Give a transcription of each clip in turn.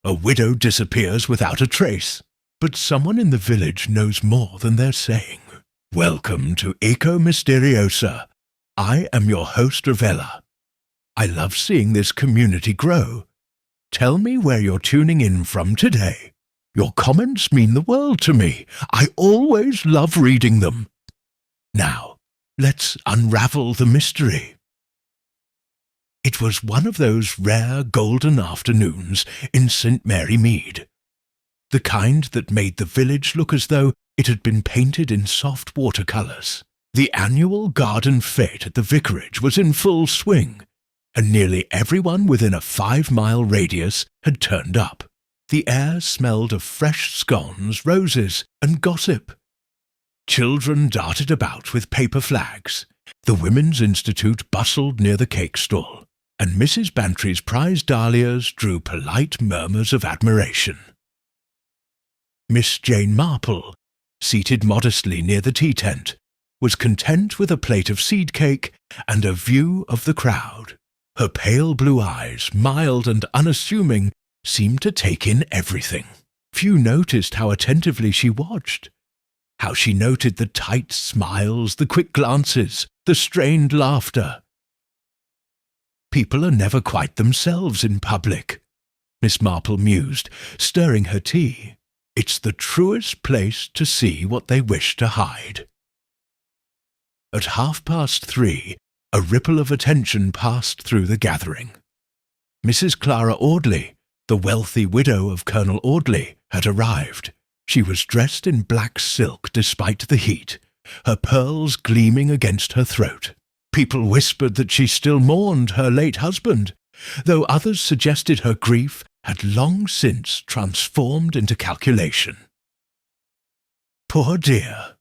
A widow disappears without a trace, but someone in the village knows more than they're saying. Welcome to Eco Mysteriosa. I am your host, Ravella. I love seeing this community grow. Tell me where you're tuning in from today. Your comments mean the world to me. I always love reading them. Now, let's unravel the mystery. It was one of those rare golden afternoons in St. Mary Mead, the kind that made the village look as though it had been painted in soft watercolours. The annual garden fete at the vicarage was in full swing, and nearly everyone within a 5-mile radius had turned up. The air smelled of fresh scones, roses, and gossip. Children darted about with paper flags. The Women's Institute bustled near the cake stall, and Mrs. Bantry's prize dahlias drew polite murmurs of admiration. Miss Jane Marple, seated modestly near the tea tent, was content with a plate of seed cake and a view of the crowd. Her pale blue eyes, mild and unassuming, seemed to take in everything. Few noticed how attentively she watched, how she noted the tight smiles, the quick glances, the strained laughter. People are never quite themselves in public, Miss Marple mused, stirring her tea. It's the truest place to see what they wish to hide. At 3:30, a ripple of attention passed through the gathering. Mrs. Clara Audley, the wealthy widow of Colonel Audley, had arrived. She was dressed in black silk despite the heat, her pearls gleaming against her throat. People whispered that she still mourned her late husband, though others suggested her grief had long since transformed into calculation. "Poor dear,"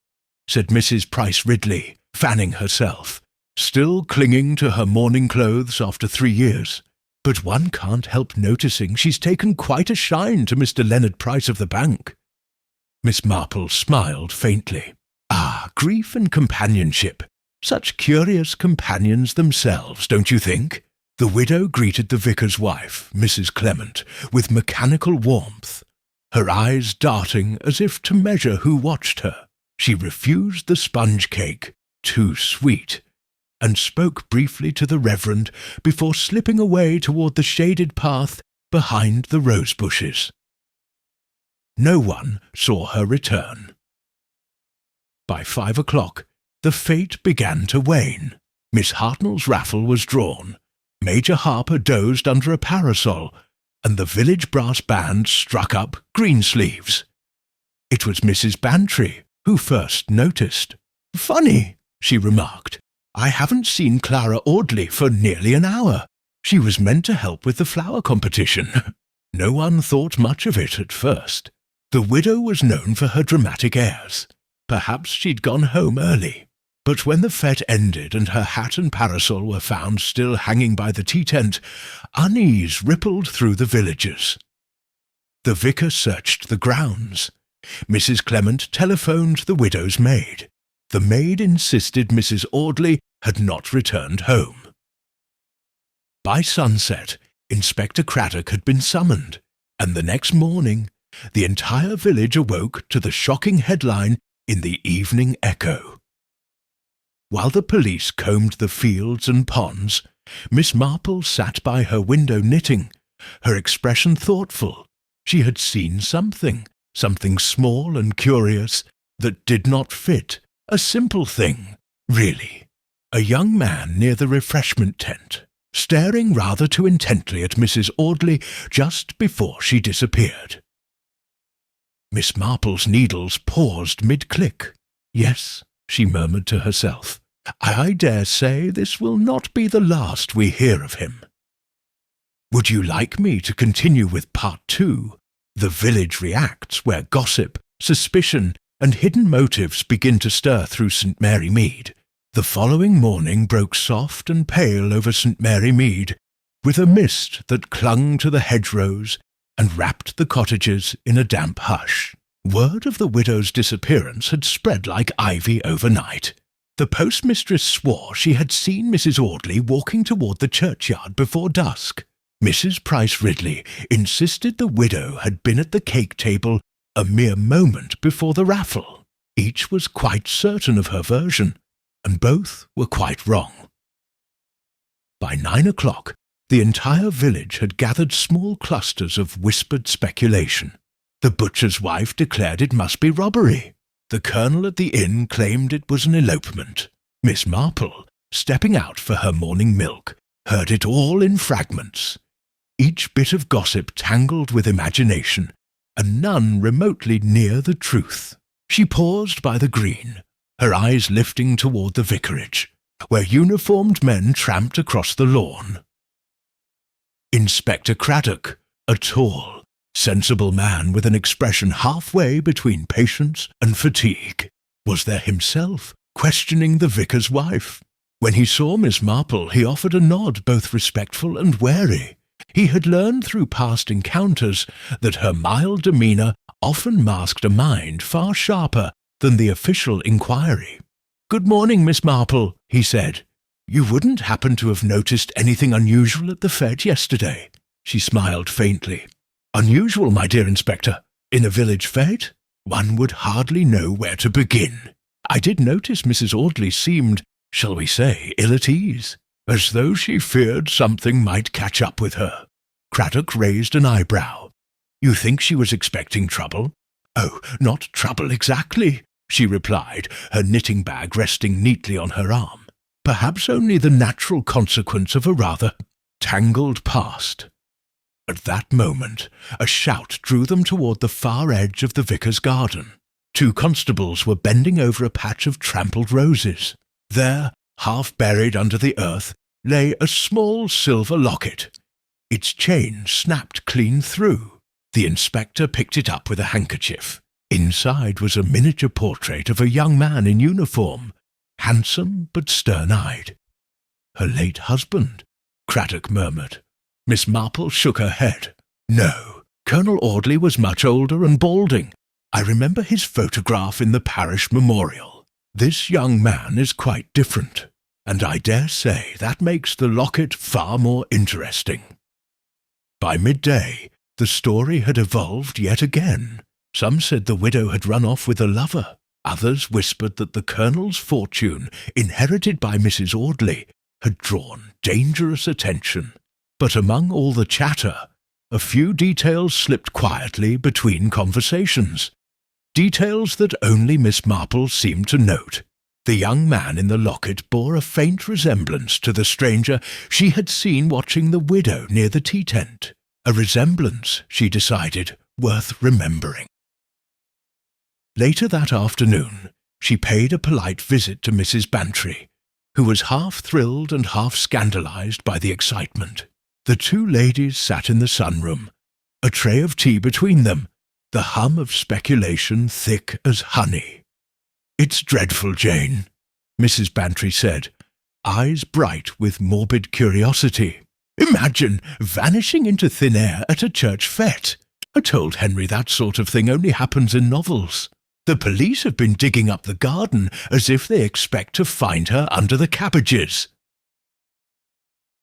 said Mrs. Price Ridley, fanning herself, still clinging to her mourning clothes after 3 years. "But one can't help noticing she's taken quite a shine to Mr. Leonard Price of the bank." Miss Marple smiled faintly. "Ah, grief and companionship. Such curious companions themselves, don't you think?" The widow greeted the vicar's wife, Mrs. Clement, with mechanical warmth, her eyes darting as if to measure who watched her. She refused the sponge cake, too sweet, and spoke briefly to the Reverend before slipping away toward the shaded path behind the rose bushes. No one saw her return. By 5 o'clock, the fete began to wane. Miss Hartnell's raffle was drawn. Major Harper dozed under a parasol, and the village brass band struck up Greensleeves. It was Mrs. Bantry who first noticed. "Funny," she remarked. "I haven't seen Clara Audley for nearly an hour. She was meant to help with the flower competition." No one thought much of it at first. The widow was known for her dramatic airs. Perhaps she'd gone home early. But when the fete ended and her hat and parasol were found still hanging by the tea tent, unease rippled through the villagers. The vicar searched the grounds. Mrs. Clement telephoned the widow's maid. The maid insisted Mrs. Audley had not returned home. By sunset, Inspector Craddock had been summoned, and the next morning the entire village awoke to the shocking headline in the Evening Echo. While the police combed the fields and ponds, Miss Marple sat by her window knitting, her expression thoughtful. She had seen something small and curious, that did not fit, a simple thing, really. A young man near the refreshment tent, staring rather too intently at Mrs. Audley just before she disappeared. Miss Marple's needles paused mid-click. "Yes," she murmured to herself, "I dare say this will not be the last we hear of him." Would you like me to continue with Part 2, The Village Reacts, where gossip, suspicion, and hidden motives begin to stir through St. Mary Mead? The following morning broke soft and pale over St. Mary Mead, with a mist that clung to the hedgerows and wrapped the cottages in a damp hush. Word of the widow's disappearance had spread like ivy overnight. The postmistress swore she had seen Mrs. Audley walking toward the churchyard before dusk. Mrs. Price Ridley insisted the widow had been at the cake table a mere moment before the raffle. Each was quite certain of her version, and both were quite wrong. By 9 o'clock, the entire village had gathered small clusters of whispered speculation. The butcher's wife declared it must be robbery. The colonel at the inn claimed it was an elopement. Miss Marple, stepping out for her morning milk, heard it all in fragments. Each bit of gossip tangled with imagination, and none remotely near the truth. She paused by the green, her eyes lifting toward the vicarage, where uniformed men tramped across the lawn. Inspector Craddock, a tall, sensible man with an expression halfway between patience and fatigue, was there himself, questioning the vicar's wife. When he saw Miss Marple, he offered a nod both respectful and wary. He had learned through past encounters that her mild demeanour often masked a mind far sharper than the official inquiry. "Good morning, Miss Marple," he said. "You wouldn't happen to have noticed anything unusual at the fete yesterday?" She smiled faintly. "Unusual, my dear Inspector? In a village fete? One would hardly know where to begin. I did notice Mrs. Audley seemed, shall we say, ill at ease, as though she feared something might catch up with her." Craddock raised an eyebrow. "You think she was expecting trouble?" "Oh, not trouble exactly," she replied, her knitting bag resting neatly on her arm. "Perhaps only the natural consequence of a rather tangled past." At that moment, a shout drew them toward the far edge of the vicar's garden. 2 constables were bending over a patch of trampled roses. There, half buried under the earth, lay a small silver locket. Its chain snapped clean through. The inspector picked it up with a handkerchief. Inside was a miniature portrait of a young man in uniform, handsome but stern-eyed. "Her late husband," Craddock murmured. Miss Marple shook her head. "No, Colonel Audley was much older and balding. I remember his photograph in the parish memorial. This young man is quite different, and I dare say that makes the locket far more interesting." By midday, the story had evolved yet again. Some said the widow had run off with a lover. Others whispered that the colonel's fortune, inherited by Mrs. Audley, had drawn dangerous attention. But among all the chatter, a few details slipped quietly between conversations. Details that only Miss Marple seemed to note. The young man in the locket bore a faint resemblance to the stranger she had seen watching the widow near the tea tent. A resemblance, she decided, worth remembering. Later that afternoon, she paid a polite visit to Mrs. Bantry, who was half thrilled and half scandalized by the excitement. The 2 ladies sat in the sunroom, a tray of tea between them, the hum of speculation thick as honey. "It's dreadful, Jane," Mrs. Bantry said, eyes bright with morbid curiosity. "Imagine vanishing into thin air at a church fete. I told Henry that sort of thing only happens in novels. The police have been digging up the garden as if they expect to find her under the cabbages."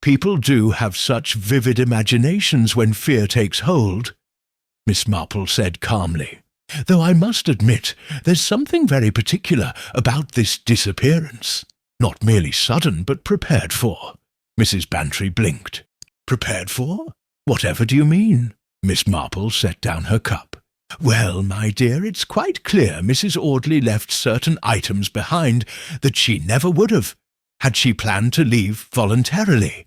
"People do have such vivid imaginations when fear takes hold," Miss Marple said calmly, "though I must admit there's something very particular about this disappearance. Not merely sudden, but prepared for." Mrs. Bantry blinked. "Prepared for? Whatever do you mean?" Miss Marple set down her cup. "Well, my dear, it's quite clear Mrs. Audley left certain items behind that she never would have, had she planned to leave voluntarily.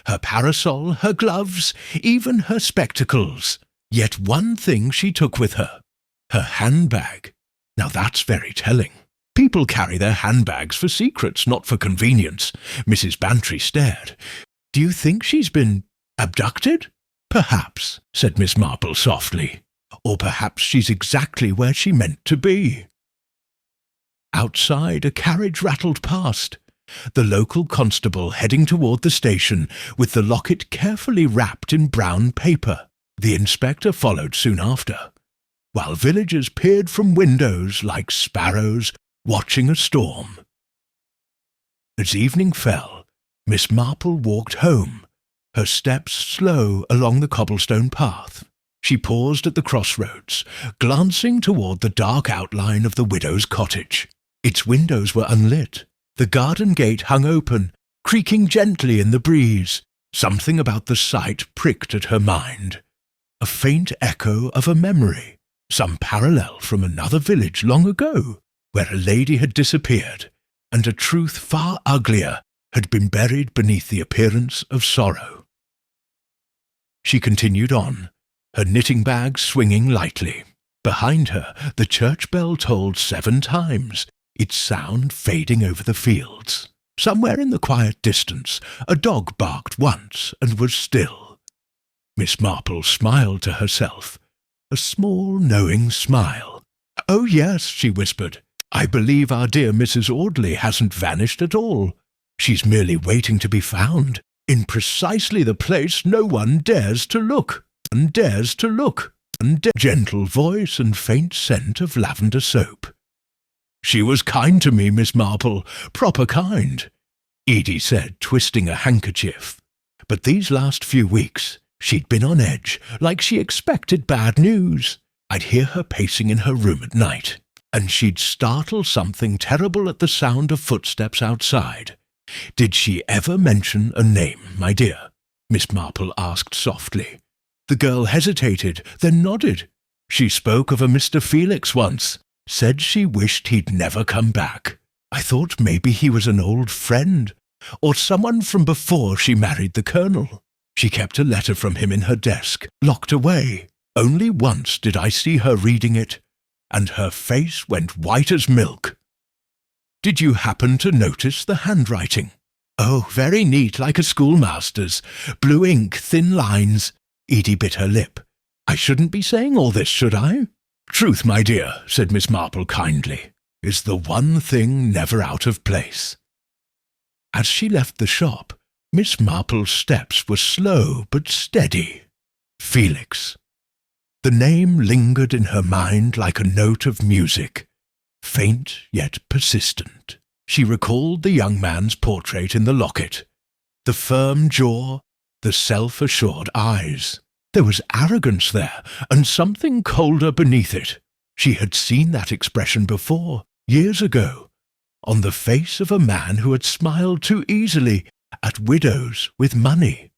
Her parasol, her gloves, even her spectacles. Yet one thing she took with her. Her handbag. Now that's very telling. People carry their handbags for secrets, not for convenience." Mrs. Bantry stared. "Do you think she's been abducted?" "Perhaps," said Miss Marple softly. "Or perhaps she's exactly where she meant to be." Outside, a carriage rattled past. The local constable heading toward the station with the locket carefully wrapped in brown paper. The inspector followed soon after, while villagers peered from windows like sparrows watching a storm. As evening fell, Miss Marple walked home, her steps slow along the cobblestone path. She paused at the crossroads, glancing toward the dark outline of the widow's cottage. Its windows were unlit. The garden gate hung open, creaking gently in the breeze. Something about the sight pricked at her mind. A faint echo of a memory, some parallel from another village long ago, where a lady had disappeared, and a truth far uglier had been buried beneath the appearance of sorrow. She continued on, her knitting bag swinging lightly. Behind her, the church bell tolled 7 times, its sound fading over the fields. Somewhere in the quiet distance, a dog barked once and was still. Miss Marple smiled to herself, a small, knowing smile. "Oh, yes," she whispered. "I believe our dear Mrs. Audley hasn't vanished at all. She's merely waiting to be found, in precisely the place no one dares to look, and dares to look, and gentle voice and faint scent of lavender soap. She was kind to me, Miss Marple, proper kind," Edie said, twisting a handkerchief. But these last few weeks, she'd been on edge, like she expected bad news. I'd hear her pacing in her room at night, and she'd startle something terrible at the sound of footsteps outside. "Did she ever mention a name, my dear?" Miss Marple asked softly. The girl hesitated, then nodded. "She spoke of a Mr. Felix once, said she wished he'd never come back. I thought maybe he was an old friend, or someone from before she married the colonel. She kept a letter from him in her desk, locked away. Only once did I see her reading it, and her face went white as milk." "Did you happen to notice the handwriting?" "Oh, very neat, like a schoolmaster's. Blue ink, thin lines." Edie bit her lip. "I shouldn't be saying all this, should I?" "Truth, my dear," said Miss Marple kindly, "is the one thing never out of place." As she left the shop, Miss Marple's steps were slow but steady. Felix. The name lingered in her mind like a note of music, faint yet persistent. She recalled the young man's portrait in the locket, the firm jaw, the self-assured eyes. There was arrogance there, and something colder beneath it. She had seen that expression before, years ago, on the face of a man who had smiled too easily at widows with money.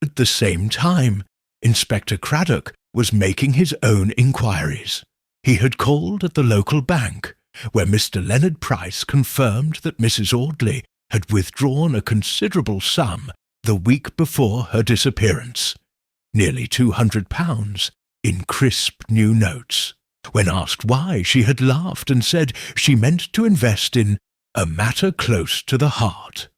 At the same time, Inspector Craddock was making his own inquiries. He had called at the local bank, where Mr. Leonard Price confirmed that Mrs. Audley had withdrawn a considerable sum the week before her disappearance, nearly £200, in crisp new notes. When asked why, she had laughed and said she meant to invest in a matter close to the heart.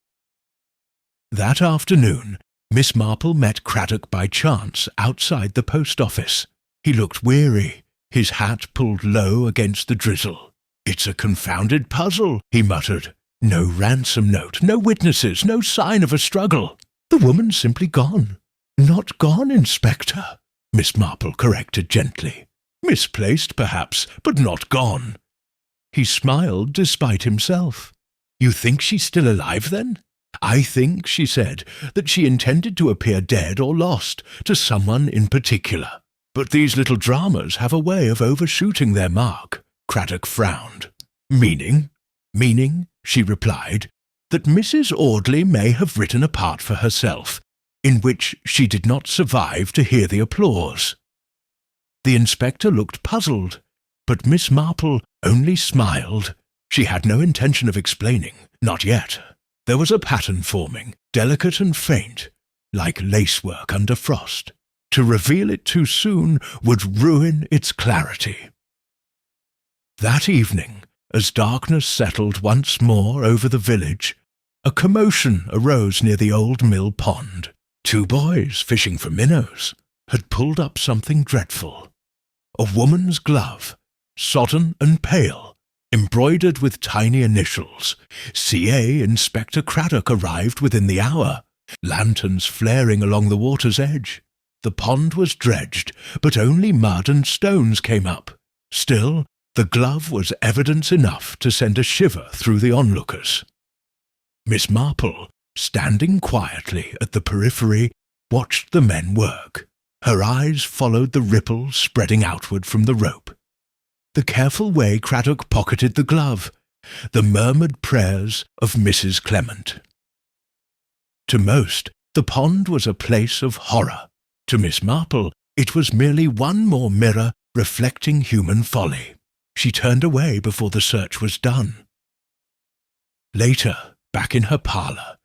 That afternoon, Miss Marple met Craddock by chance outside the post office. He looked weary, his hat pulled low against the drizzle. "It's a confounded puzzle," he muttered. "No ransom note, no witnesses, no sign of a struggle. The woman's simply gone." "Not gone, Inspector," Miss Marple corrected gently. "Misplaced, perhaps, but not gone." He smiled despite himself. "You think she's still alive, then?" "I think," she said, "that she intended to appear dead or lost to someone in particular. But these little dramas have a way of overshooting their mark." Craddock frowned. "Meaning?" "Meaning," she replied, "that Mrs. Audley may have written a part for herself, in which she did not survive to hear the applause." The inspector looked puzzled, but Miss Marple only smiled. She had no intention of explaining, not yet. There was a pattern forming, delicate and faint, like lacework under frost. To reveal it too soon would ruin its clarity. That evening, as darkness settled once more over the village, a commotion arose near the old mill pond. 2 boys, fishing for minnows, had pulled up something dreadful. A woman's glove, sodden and pale, embroidered with tiny initials. C.A. Inspector Craddock arrived within the hour, lanterns flaring along the water's edge. The pond was dredged, but only mud and stones came up. Still, the glove was evidence enough to send a shiver through the onlookers. Miss Marple, standing quietly at the periphery, watched the men work. Her eyes followed the ripples spreading outward from the rope. The careful way Craddock pocketed the glove, the murmured prayers of Mrs. Clement. To most, the pond was a place of horror. To Miss Marple, it was merely one more mirror reflecting human folly. She turned away before the search was done. Later, back in her parlour,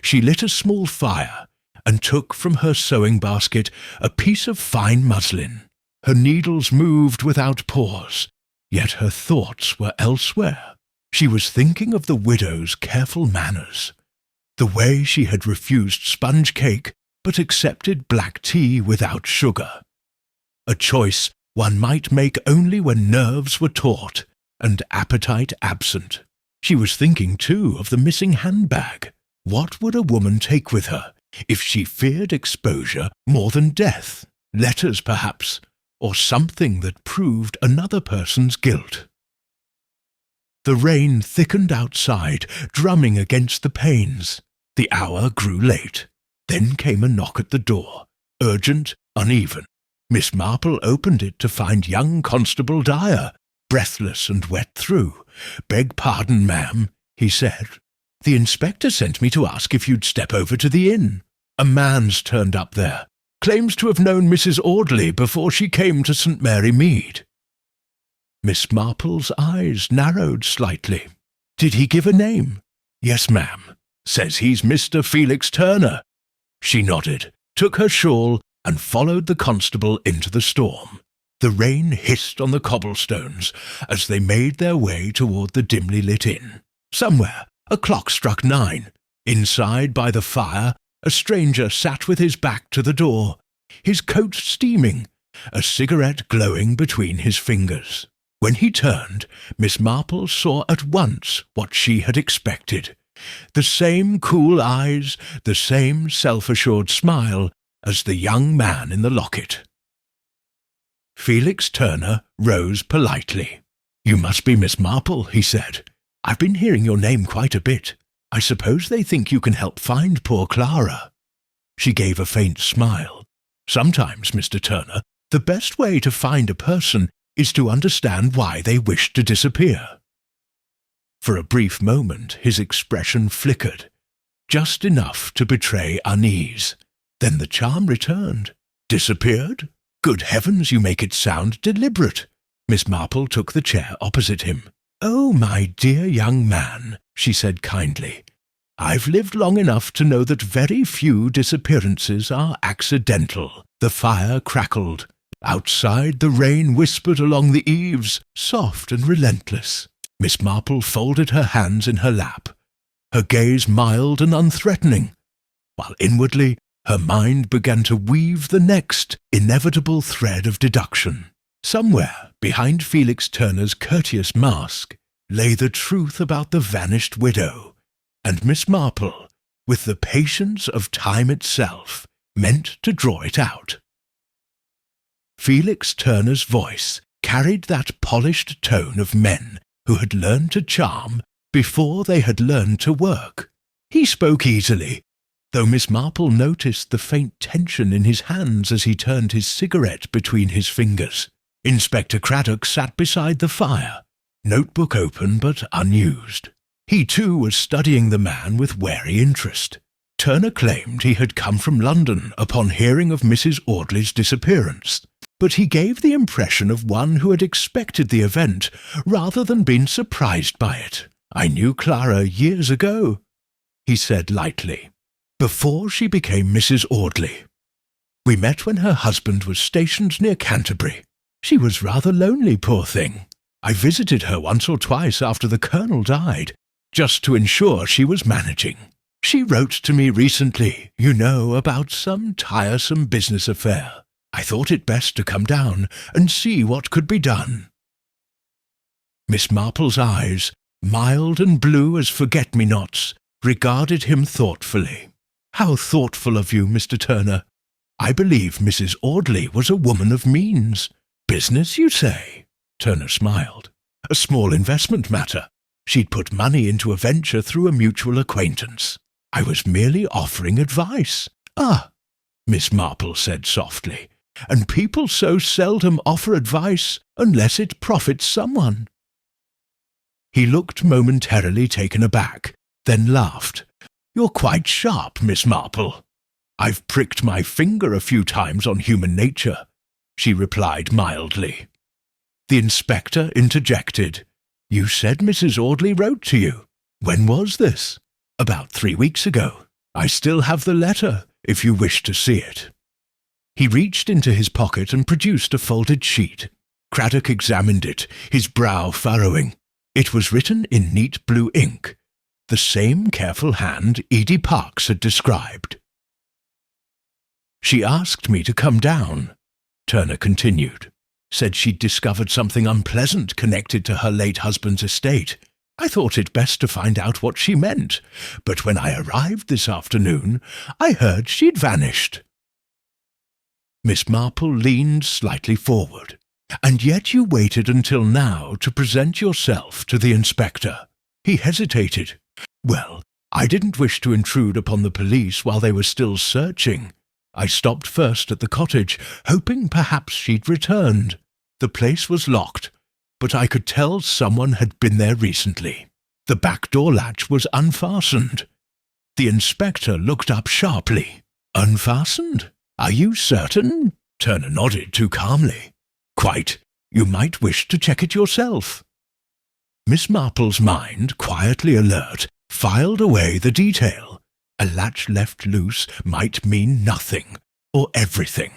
she lit a small fire and took from her sewing basket a piece of fine muslin. Her needles moved without pause, yet her thoughts were elsewhere. She was thinking of the widow's careful manners, the way she had refused sponge cake but accepted black tea without sugar, a choice one might make only when nerves were taut and appetite absent. She was thinking, too, of the missing handbag. What would a woman take with her if she feared exposure more than death? Letters, perhaps, or something that proved another person's guilt. The rain thickened outside, drumming against the panes. The hour grew late. Then came a knock at the door, urgent, uneven. Miss Marple opened it to find young Constable Dyer, breathless and wet through. "Beg pardon, ma'am," he said. "The inspector sent me to ask if you'd step over to the inn. A man's turned up there. Claims to have known Mrs. Audley before she came to St. Mary Mead." Miss Marple's eyes narrowed slightly. "Did he give a name?" "Yes, ma'am. Says he's Mr. Felix Turner." She nodded, took her shawl, and followed the constable into the storm. The rain hissed on the cobblestones as they made their way toward the dimly lit inn. Somewhere a clock struck 9. Inside by the fire, a stranger sat with his back to the door, his coat steaming, a cigarette glowing between his fingers. When he turned, Miss Marple saw at once what she had expected. The same cool eyes, the same self-assured smile as the young man in the locket. Felix Turner rose politely. "You must be Miss Marple," he said. "I've been hearing your name quite a bit. I suppose they think you can help find poor Clara." She gave a faint smile. "Sometimes, Mr. Turner, the best way to find a person is to understand why they wish to disappear." For a brief moment his expression flickered, just enough to betray unease. Then the charm returned. "Disappeared? Good heavens, you make it sound deliberate." Miss Marple took the chair opposite him. "Oh, my dear young man," she said kindly, "I've lived long enough to know that very few disappearances are accidental." The fire crackled. Outside the rain whispered along the eaves, soft and relentless. Miss Marple folded her hands in her lap, her gaze mild and unthreatening, while inwardly her mind began to weave the next inevitable thread of deduction. Somewhere behind Felix Turner's courteous mask lay the truth about the vanished widow, and Miss Marple, with the patience of time itself, meant to draw it out. Felix Turner's voice carried that polished tone of men who had learned to charm before they had learned to work. He spoke easily, though Miss Marple noticed the faint tension in his hands as he turned his cigarette between his fingers. Inspector Craddock sat beside the fire, notebook open but unused. He too was studying the man with wary interest. Turner claimed he had come from London upon hearing of Mrs. Audley's disappearance, but he gave the impression of one who had expected the event rather than been surprised by it. "I knew Clara years ago," he said lightly, "before she became Mrs. Audley. We met when her husband was stationed near Canterbury. She was rather lonely, poor thing. I visited her once or twice after the Colonel died, just to ensure she was managing. She wrote to me recently, you know, about some tiresome business affair. I thought it best to come down and see what could be done." Miss Marple's eyes, mild and blue as forget-me-nots, regarded him thoughtfully. "How thoughtful of you, Mr. Turner. I believe Mrs. Audley was a woman of means. Business, you say?" Turner smiled. "A small investment matter. She'd put money into a venture through a mutual acquaintance. I was merely offering advice. Ah, Miss Marple said softly, and people so seldom offer advice unless it profits someone. He looked momentarily taken aback, then laughed. You're quite sharp, Miss Marple. I've pricked my finger a few times on human nature, she replied mildly. The inspector interjected. You said Mrs. Audley wrote to you. When was this? About 3 weeks ago. I still have the letter, if you wish to see it. He reached into his pocket and produced a folded sheet. Craddock examined it, his brow furrowing. It was written in neat blue ink, the same careful hand Edie Parks had described. She asked me to come down, Turner continued. Said she'd discovered something unpleasant connected to her late husband's estate. I thought it best to find out what she meant, but when I arrived this afternoon, I heard she'd vanished. Miss Marple leaned slightly forward. And yet you waited until now to present yourself to the inspector. He hesitated. Well, I didn't wish to intrude upon the police while they were still searching. I stopped first at the cottage, hoping perhaps she'd returned. The place was locked, but I could tell someone had been there recently. The back door latch was unfastened. The inspector looked up sharply. Unfastened? Are you certain? Turner nodded too calmly. Quite. You might wish to check it yourself. Miss Marple's mind, quietly alert, filed away the detail. A latch left loose might mean nothing, or everything.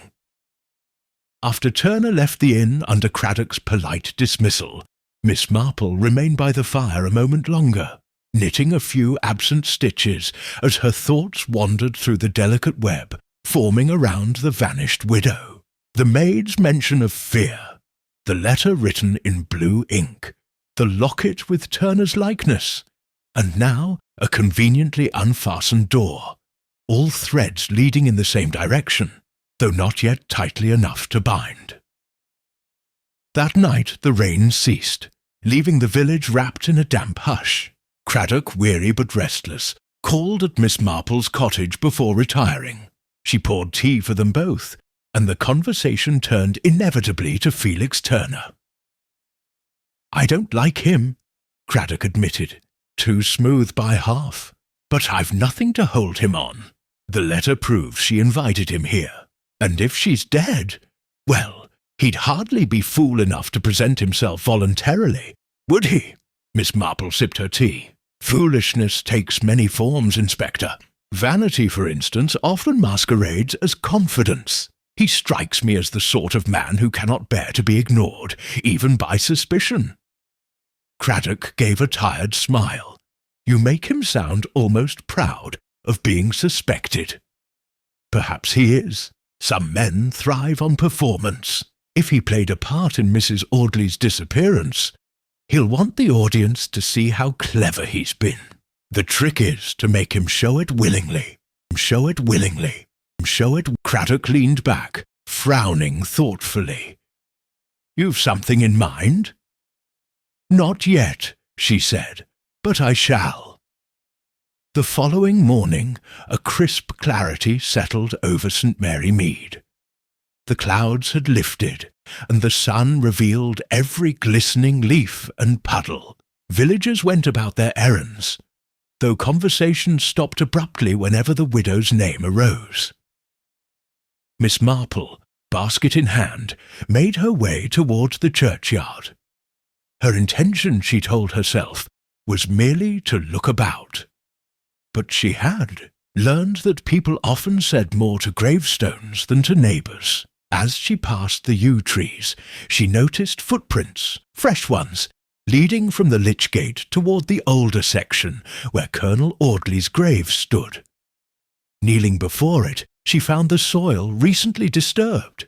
After Turner left the inn under Craddock's polite dismissal, Miss Marple remained by the fire a moment longer, knitting a few absent stitches as her thoughts wandered through the delicate web forming around the vanished widow. The maid's mention of fear, the letter written in blue ink, the locket with Turner's likeness, and now a conveniently unfastened door, all threads leading in the same direction, though not yet tightly enough to bind. That night the rain ceased, leaving the village wrapped in a damp hush. Craddock, weary but restless, called at Miss Marple's cottage before retiring. She poured tea for them both, and the conversation turned inevitably to Felix Turner. "I don't like him," Craddock admitted. "Too smooth by half. But I've nothing to hold him on. The letter proves she invited him here. And if she's dead, well, he'd hardly be fool enough to present himself voluntarily, would he?" Miss Marple sipped her tea. "Foolishness takes many forms, Inspector. Vanity, for instance, often masquerades as confidence. He strikes me as the sort of man who cannot bear to be ignored, even by suspicion." Craddock gave a tired smile. "You make him sound almost proud of being suspected." "Perhaps he is. Some men thrive on performance. If he played a part in Mrs. Audley's disappearance, he'll want the audience to see how clever he's been. The trick is to make him show it willingly. Show it willingly. Show it." Craddock leaned back, frowning thoughtfully. "You've something in mind?" "Not yet," she said, "but I shall." The following morning, a crisp clarity settled over St. Mary Mead. The clouds had lifted, and the sun revealed every glistening leaf and puddle. Villagers went about their errands, though conversation stopped abruptly whenever the widow's name arose. Miss Marple, basket in hand, made her way toward the churchyard. Her intention, she told herself, was merely to look about. But she had learned that people often said more to gravestones than to neighbours. As she passed the yew trees, she noticed footprints, fresh ones, leading from the Lich Gate toward the older section where Colonel Audley's grave stood. Kneeling before it, she found the soil recently disturbed,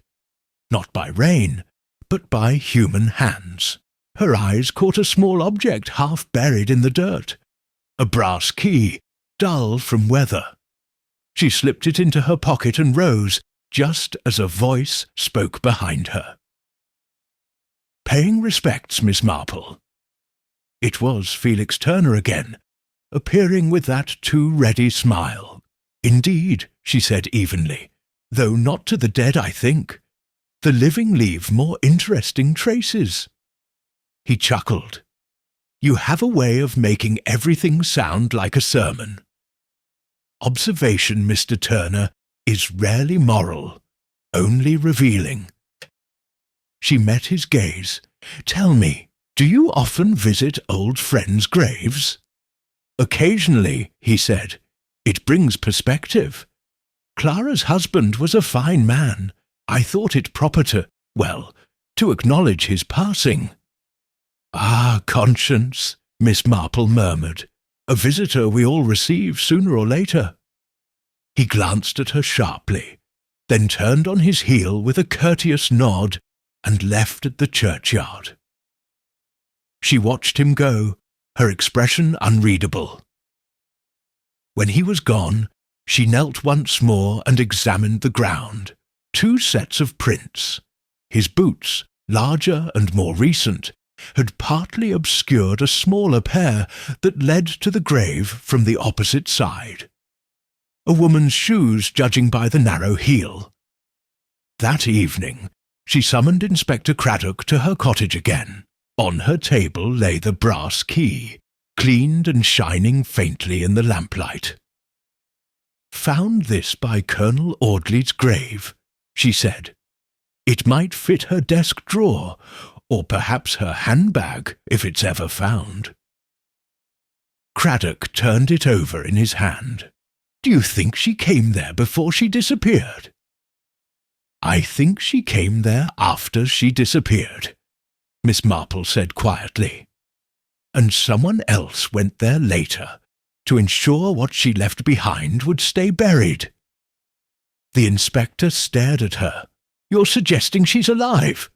not by rain, but by human hands. Her eyes caught a small object half buried in the dirt, a brass key, dull from weather. She slipped it into her pocket and rose, just as a voice spoke behind her. "Paying respects, Miss Marple." It was Felix Turner again, appearing with that too-ready smile. "Indeed," she said evenly, "though not to the dead, I think. The living leave more interesting traces." He chuckled. "You have a way of making everything sound like a sermon. Observation, Mr. Turner, is rarely moral, only revealing." She met his gaze. "Tell me, do you often visit old friends' graves?" "Occasionally," he said. "It brings perspective. Clara's husband was a fine man. I thought it proper to acknowledge his passing." "Ah, conscience," Miss Marple murmured. "A visitor we all receive sooner or later." He glanced at her sharply, then turned on his heel with a courteous nod and left at the churchyard. She watched him go, her expression unreadable. When he was gone, she knelt once more and examined the ground. 2 sets of prints. His boots, larger and more recent, had partly obscured a smaller pair that led to the grave from the opposite side. A woman's shoes, judging by the narrow heel. That evening, she summoned Inspector Craddock to her cottage again. On her table lay the brass key, cleaned and shining faintly in the lamplight. "Found this by Colonel Audley's grave," she said. "It might fit her desk drawer, or perhaps her handbag, if it's ever found." Craddock turned it over in his hand. "Do you think she came there before she disappeared?" "I think she came there after she disappeared," Miss Marple said quietly. "And someone else went there later, to ensure what she left behind would stay buried." The inspector stared at her. "You're suggesting she's alive?"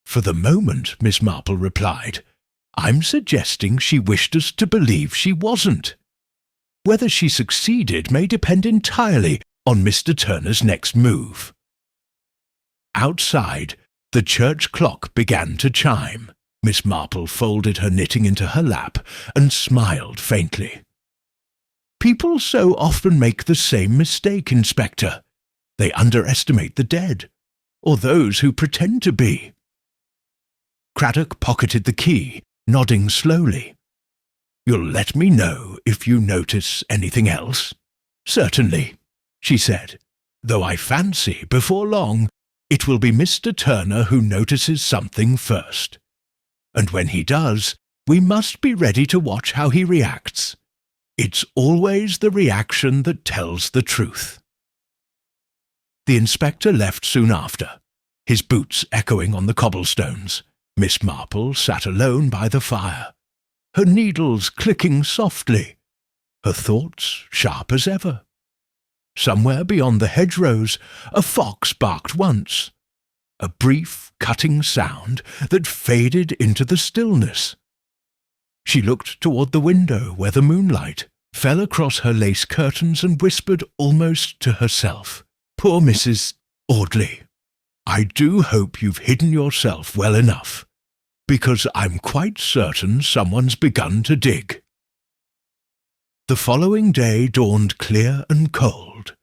"For the moment," Miss Marple replied, "I'm suggesting she wished us to believe she wasn't. Whether she succeeded may depend entirely on Mr. Turner's next move." Outside, the church clock began to chime. Miss Marple folded her knitting into her lap and smiled faintly. "People so often make the same mistake, Inspector. They underestimate the dead, or those who pretend to be." Craddock pocketed the key, nodding slowly. "You'll let me know if you notice anything else?" "Certainly," she said, "though I fancy, before long, it will be Mr. Turner who notices something first. And when he does, we must be ready to watch how he reacts. It's always the reaction that tells the truth." The inspector left soon after, his boots echoing on the cobblestones. Miss Marple sat alone by the fire, her needles clicking softly, her thoughts sharp as ever. Somewhere beyond the hedgerows, a fox barked once, a brief, cutting sound that faded into the stillness. She looked toward the window where the moonlight fell across her lace curtains and whispered almost to herself, "Poor Mrs. Audley. I do hope you've hidden yourself well enough, because I'm quite certain someone's begun to dig." The following day dawned clear and cold,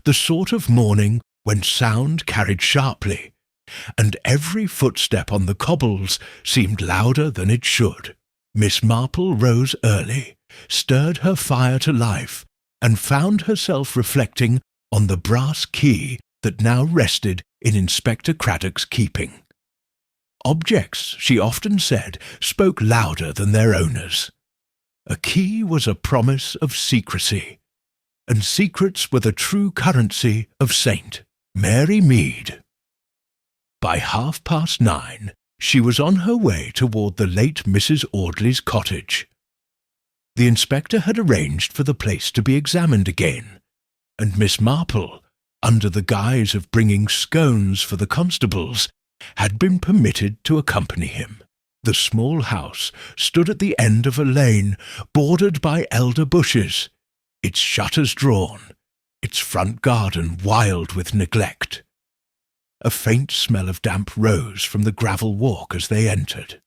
the sort of morning when sound carried sharply, and every footstep on the cobbles seemed louder than it should. Miss Marple rose early, stirred her fire to life, and found herself reflecting on the brass key that now rested in Inspector Craddock's keeping. Objects, she often said, spoke louder than their owners. A key was a promise of secrecy, and secrets were the true currency of St. Mary Mead. By 9:30, she was on her way toward the late Mrs. Audley's cottage. The inspector had arranged for the place to be examined again, and Miss Marple, under the guise of bringing scones for the constables, had been permitted to accompany him. The small house stood at the end of a lane bordered by elder bushes, its shutters drawn, its front garden wild with neglect. A faint smell of damp rose from the gravel walk as they entered.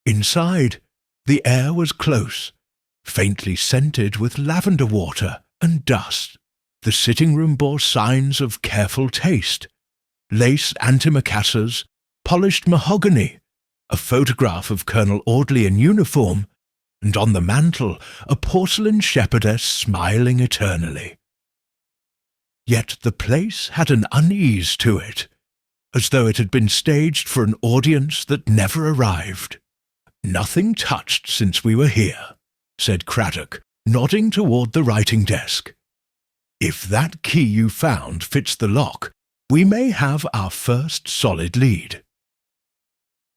Inside, the air was close, faintly scented with lavender water and dust. The sitting room bore signs of careful taste: lace antimacassars, polished mahogany, a photograph of Colonel Audley in uniform, and on the mantel a porcelain shepherdess smiling eternally. Yet the place had an unease to it, as though it had been staged for an audience that never arrived. "Nothing touched since we were here," said Craddock, nodding toward the writing desk. "If that key you found fits the lock, we may have our first solid lead."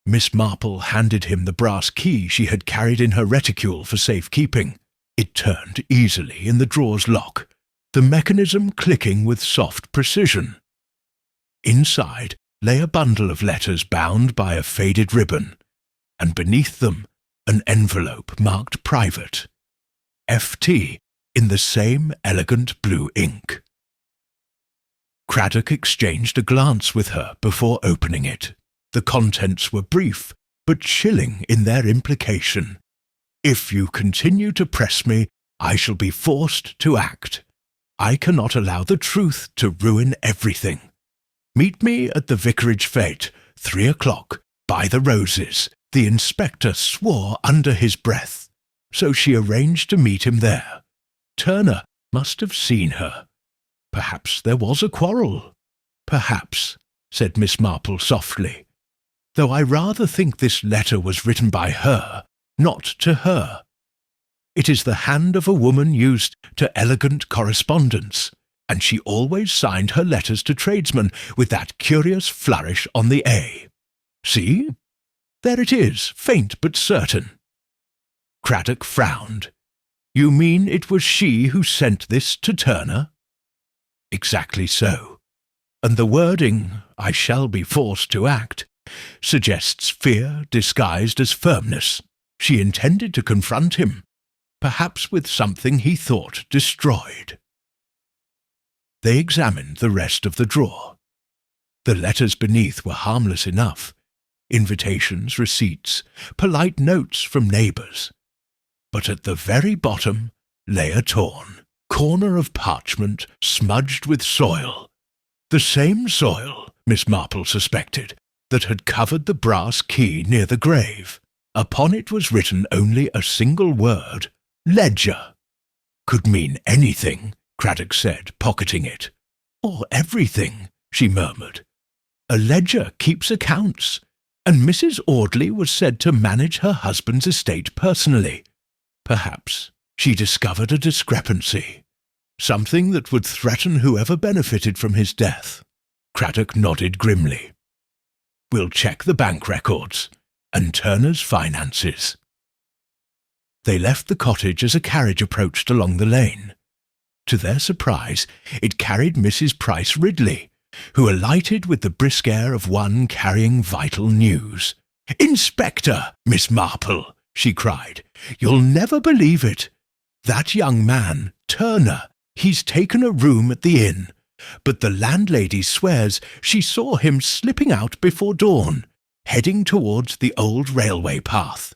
Miss Marple handed him the brass key she had carried in her reticule for safekeeping. It turned easily in the drawer's lock, the mechanism clicking with soft precision. Inside lay a bundle of letters bound by a faded ribbon, and beneath them an envelope marked private. FT in the same elegant blue ink. Craddock exchanged a glance with her before opening it. The contents were brief, but chilling in their implication. "If you continue to press me, I shall be forced to act. I cannot allow the truth to ruin everything. Meet me at the vicarage fete, 3 o'clock, by the roses." The inspector swore under his breath, so she arranged to meet him there. Turner must have seen her. Perhaps there was a quarrel. "Perhaps," said Miss Marple softly, "though I rather think this letter was written by her, not to her. It is the hand of a woman used to elegant correspondence, and she always signed her letters to tradesmen with that curious flourish on the A. See? There it is, faint but certain." Craddock frowned. "You mean it was she who sent this to Turner?" "Exactly so. And the wording, 'I shall be forced to act,' suggests fear disguised as firmness. She intended to confront him, perhaps with something he thought destroyed." They examined the rest of the drawer. The letters beneath were harmless enough: invitations, receipts, polite notes from neighbours. But at the very bottom lay a torn corner of parchment smudged with soil, the same soil, Miss Marple suspected, that had covered the brass key near the grave. Upon it was written only a single word: "Ledger." "Could mean anything," Craddock said, pocketing it. "Or everything," she murmured. "A ledger keeps accounts, and Mrs. Audley was said to manage her husband's estate personally. Perhaps she discovered a discrepancy, something that would threaten whoever benefited from his death." Craddock nodded grimly. "We'll check the bank records and Turner's finances." They left the cottage as a carriage approached along the lane. To their surprise, it carried Mrs. Price Ridley, who alighted with the brisk air of one carrying vital news. "Inspector, Miss Marple," she cried, "you'll never believe it. That young man, Turner, he's taken a room at the inn, but the landlady swears she saw him slipping out before dawn, heading towards the old railway path.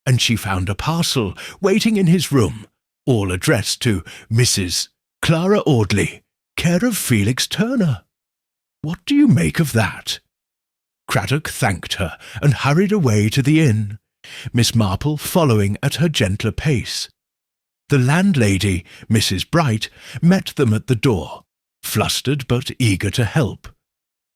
And she found a parcel waiting in his room, all addressed to Mrs. Clara Audley, care of Felix Turner. What do you make of that?" Craddock thanked her and hurried away to the inn, Miss Marple following at her gentler pace. The landlady, Mrs. Bright, met them at the door, flustered but eager to help.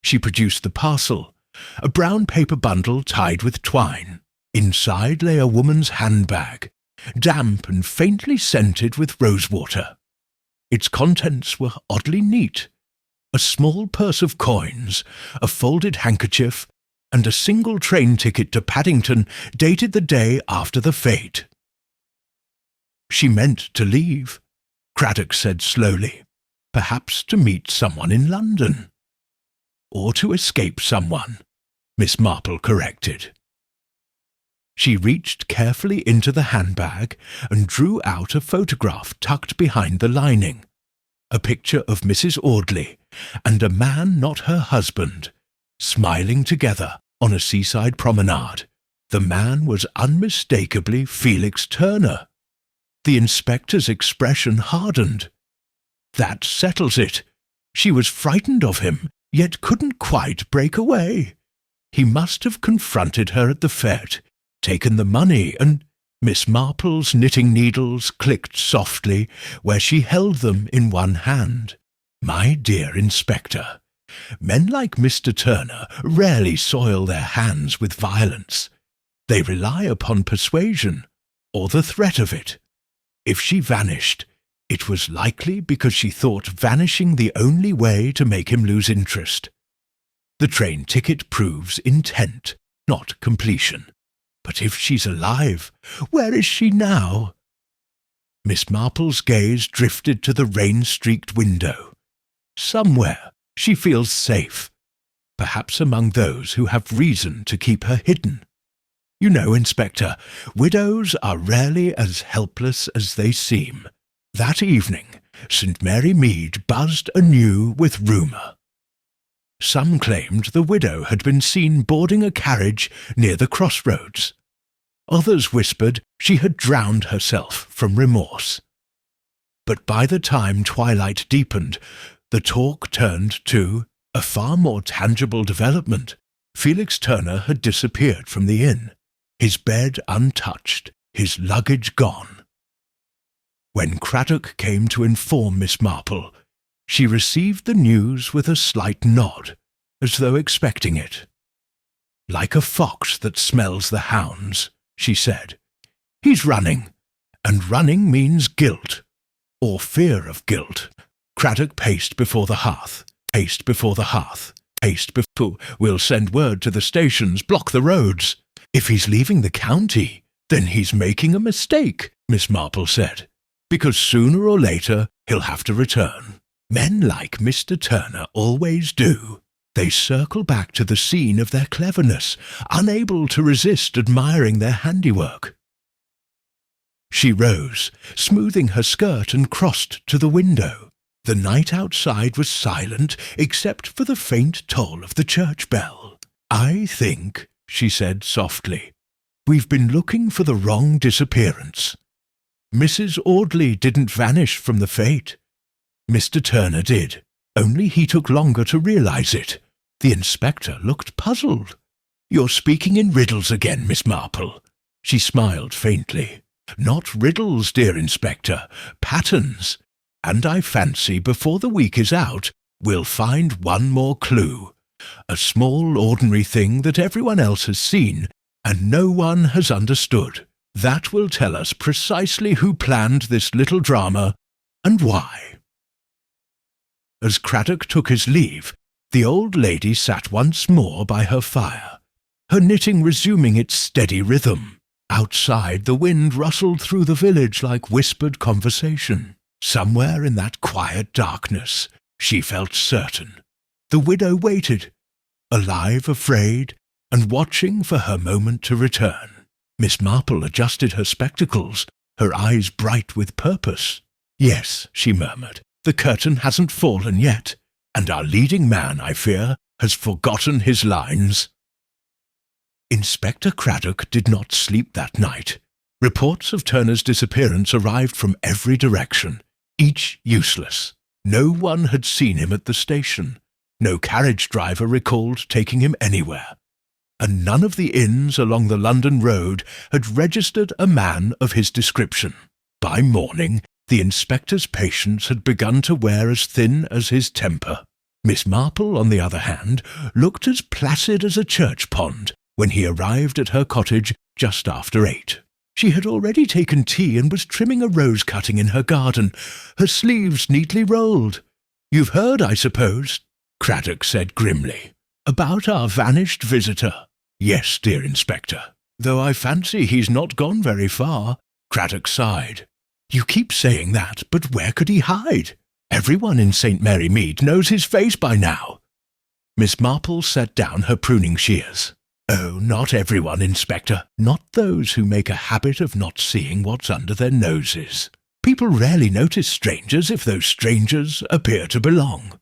She produced the parcel, a brown paper bundle tied with twine. Inside lay a woman's handbag, damp and faintly scented with rosewater. Its contents were oddly neat: a small purse of coins, a folded handkerchief, and a single train ticket to Paddington dated the day after the fete. "She meant to leave," Craddock said slowly, "perhaps to meet someone in London." "Or to escape someone," Miss Marple corrected. She reached carefully into the handbag and drew out a photograph tucked behind the lining, a picture of Mrs. Audley and a man not her husband, smiling together on a seaside promenade. The man was unmistakably Felix Turner. The inspector's expression hardened. That settles it. She was frightened of him, yet couldn't quite break away. He must have confronted her at the fete, taken the money, and Miss Marple's knitting needles clicked softly where she held them in one hand. My dear Inspector, men like Mr. Turner rarely soil their hands with violence. They rely upon persuasion, or the threat of it. If she vanished, it was likely because she thought vanishing the only way to make him lose interest. The train ticket proves intent, not completion. But if she's alive, where is she now? Miss Marple's gaze drifted to the rain-streaked window. Somewhere she feels safe, perhaps among those who have reason to keep her hidden. You know, Inspector, widows are rarely as helpless as they seem. That evening, St. Mary Mead buzzed anew with rumour. Some claimed the widow had been seen boarding a carriage near the crossroads. Others whispered she had drowned herself from remorse. But by the time twilight deepened, the talk turned to a far more tangible development. Felix Turner had disappeared from the inn, his bed untouched, his luggage gone. When Craddock came to inform Miss Marple, she received the news with a slight nod, as though expecting it. "Like a fox that smells the hounds," she said. "He's running, and running means guilt, or fear of guilt." Craddock paced before the hearth, paced before the hearth, paced before. "We'll send word to the stations, block the roads. If he's leaving the county, then he's making a mistake," Miss Marple said, "because sooner or later he'll have to return. Men like Mr. Turner always do. They circle back to the scene of their cleverness, unable to resist admiring their handiwork." She rose, smoothing her skirt, and crossed to the window. The night outside was silent except for the faint toll of the church bell. "I think," she said softly, "we've been looking for the wrong disappearance. Mrs. Audley didn't vanish from the fete. Mr. Turner did, only he took longer to realize it." The inspector looked puzzled. "You're speaking in riddles again, Miss Marple." She smiled faintly. "Not riddles, dear Inspector, patterns. And I fancy before the week is out, we'll find one more clue. A small, ordinary thing that everyone else has seen, and no one has understood. That will tell us precisely who planned this little drama, and why." As Craddock took his leave, the old lady sat once more by her fire, her knitting resuming its steady rhythm. Outside, the wind rustled through the village like whispered conversation. Somewhere in that quiet darkness, she felt certain, the widow waited, alive, afraid, and watching for her moment to return. Miss Marple adjusted her spectacles, her eyes bright with purpose. "Yes," she murmured, "the curtain hasn't fallen yet, and our leading man, I fear, has forgotten his lines." Inspector Craddock did not sleep that night. Reports of Turner's disappearance arrived from every direction, each useless. No one had seen him at the station. No carriage driver recalled taking him anywhere. And none of the inns along the London road had registered a man of his description. By morning, the inspector's patience had begun to wear as thin as his temper. Miss Marple, on the other hand, looked as placid as a church pond when he arrived at her cottage just after 8. She had already taken tea and was trimming a rose-cutting in her garden, her sleeves neatly rolled. "You've heard, I suppose," Craddock said grimly, "about our vanished visitor." "Yes, dear Inspector, though I fancy he's not gone very far." Craddock sighed. "You keep saying that, but where could he hide? Everyone in St. Mary Mead knows his face by now." Miss Marple set down her pruning shears. "Oh, not everyone, Inspector. Not those who make a habit of not seeing what's under their noses. People rarely notice strangers if those strangers appear to belong."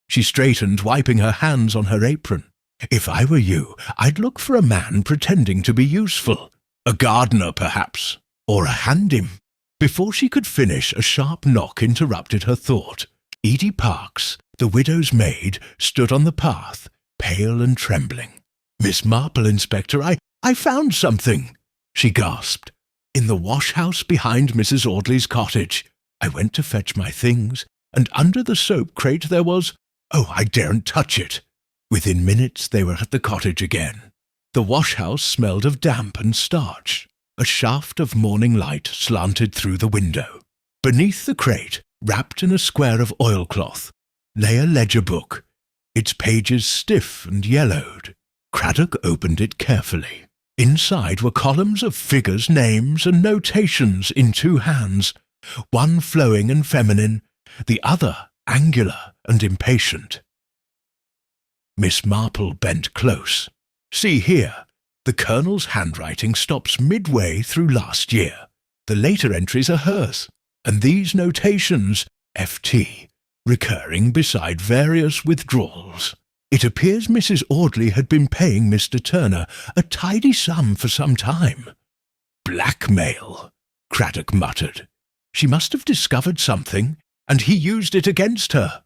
She straightened, wiping her hands on her apron. "If I were you, I'd look for a man pretending to be useful. A gardener, perhaps, or a handyman." Before she could finish, a sharp knock interrupted her thought. Edie Parks, the widow's maid, stood on the path, pale and trembling. "Miss Marple, Inspector, I found something," she gasped. "In the wash-house behind Mrs. Audley's cottage. I went to fetch my things, and under the soap crate there was— oh, I daren't touch it." Within minutes they were at the cottage again. The wash-house smelled of damp and starch. A shaft of morning light slanted through the window. Beneath the crate, wrapped in a square of oilcloth, lay a ledger book, its pages stiff and yellowed. Craddock opened it carefully. Inside were columns of figures, names, and notations in 2 hands, one flowing and feminine, the other angular and impatient. Miss Marple bent close. "See here. The Colonel's handwriting stops midway through last year. The later entries are hers, and these notations, FT, recurring beside various withdrawals. It appears Mrs. Audley had been paying Mr. Turner a tidy sum for some time." "Blackmail," Craddock muttered. "She must have discovered something, and he used it against her."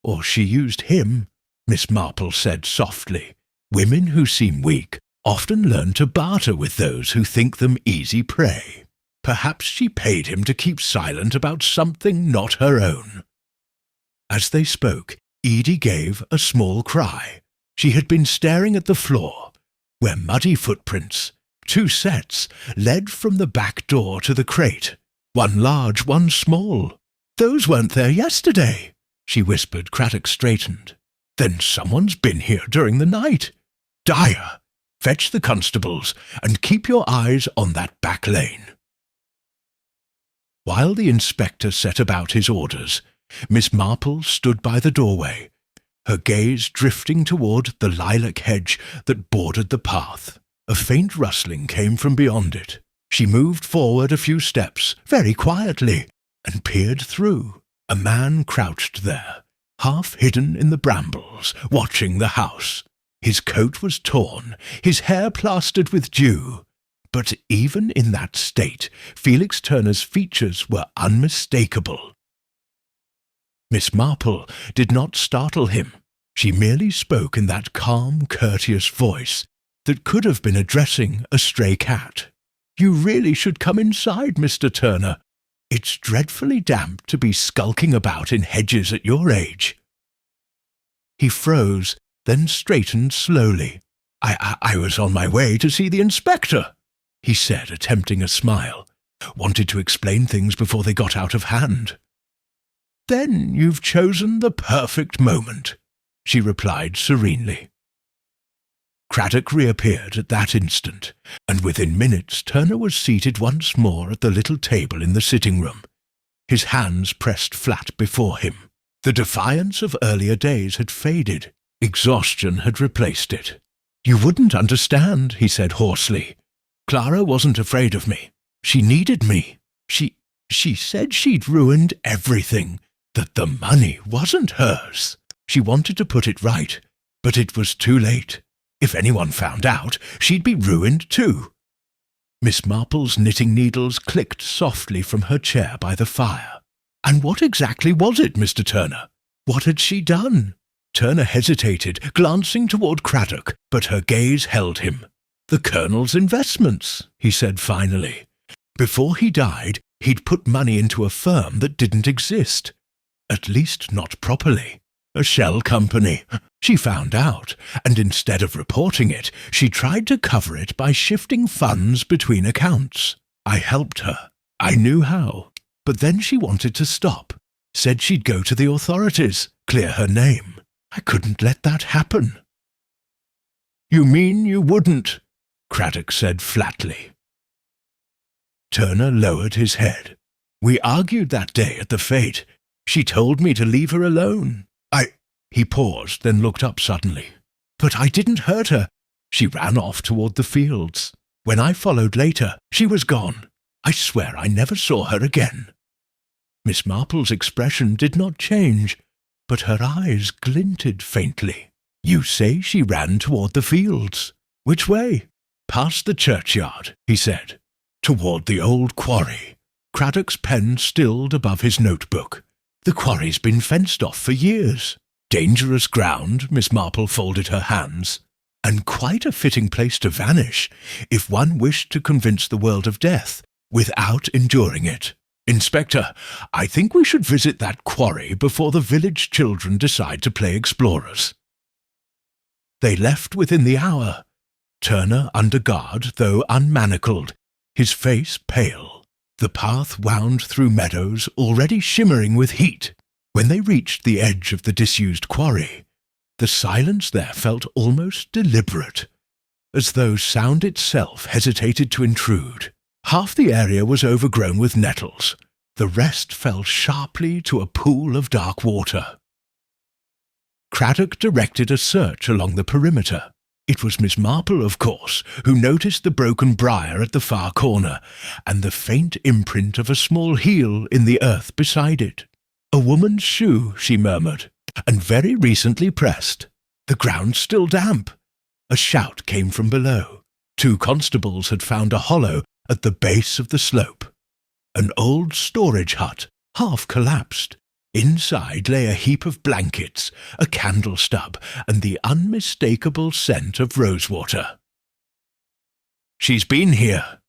"Or she used him," Miss Marple said softly. "Women who seem weak often learn to barter with those who think them easy prey. Perhaps she paid him to keep silent about something not her own." As they spoke, Edie gave a small cry. She had been staring at the floor, where muddy footprints, 2 sets, led from the back door to the crate, one large, one small. "Those weren't there yesterday," she whispered. Craddock straightened. "Then someone's been here during the night. Dyer, fetch the constables, and keep your eyes on that back lane." While the inspector set about his orders, Miss Marple stood by the doorway, her gaze drifting toward the lilac hedge that bordered the path. A faint rustling came from beyond it. She moved forward a few steps, very quietly, and peered through. A man crouched there, half hidden in the brambles, watching the house. His coat was torn, his hair plastered with dew. But even in that state, Felix Turner's features were unmistakable. Miss Marple did not startle him. She merely spoke in that calm, courteous voice that could have been addressing a stray cat. "You really should come inside, Mr. Turner. It's dreadfully damp to be skulking about in hedges at your age." He froze, then straightened slowly. I was on my way to see the inspector," he said, attempting a smile. "Wanted to explain things before they got out of hand." "Then you've chosen the perfect moment," she replied serenely. Craddock reappeared at that instant, and within minutes Turner was seated once more at the little table in the sitting-room, his hands pressed flat before him. The defiance of earlier days had faded. Exhaustion had replaced it. "You wouldn't understand," he said hoarsely. "Clara wasn't afraid of me. She needed me. She said she'd ruined everything, that the money wasn't hers. She wanted to put it right, but it was too late. If anyone found out, she'd be ruined too." Miss Marple's knitting needles clicked softly from her chair by the fire. "And what exactly was it, Mr. Turner? What had she done?" Turner hesitated, glancing toward Craddock, but her gaze held him. "The Colonel's investments," he said finally. "Before he died, he'd put money into a firm that didn't exist. At least not properly. A shell company. She found out, and instead of reporting it, she tried to cover it by shifting funds between accounts. I helped her. I knew how. But then she wanted to stop. Said she'd go to the authorities, clear her name. I couldn't let that happen." "You mean you wouldn't?" Craddock said flatly. Turner lowered his head. "We argued that day at the fete. She told me to leave her alone. He paused, then looked up suddenly. "But I didn't hurt her. She ran off toward the fields. When I followed later, she was gone. I swear I never saw her again." Miss Marple's expression did not change, but her eyes glinted faintly. "You say she ran toward the fields. Which way?" "Past the churchyard," he said. toward the old quarry. Craddock's pen stilled above his notebook. The quarry's been fenced off for years. Dangerous ground, Miss Marple folded her hands, and quite a fitting place to vanish if one wished to convince the world of death without enduring it. Inspector, I think we should visit that quarry before the village children decide to play explorers. They left within the hour, Turner under guard, though unmanacled, his face pale. The path wound through meadows already shimmering with heat. When they reached the edge of the disused quarry, the silence there felt almost deliberate, as though sound itself hesitated to intrude. Half the area was overgrown with nettles. The rest fell sharply to a pool of dark water. Craddock directed a search along the perimeter. It was Miss Marple, of course, who noticed the broken briar at the far corner, and the faint imprint of a small heel in the earth beside it. "A woman's shoe," she murmured, "and very recently pressed. The ground's still damp." A shout came from below. 2 constables had found a hollow at the base of the slope. An old storage hut, half collapsed. Inside lay a heap of blankets, a candle stub, and the unmistakable scent of rosewater. "She's been here,"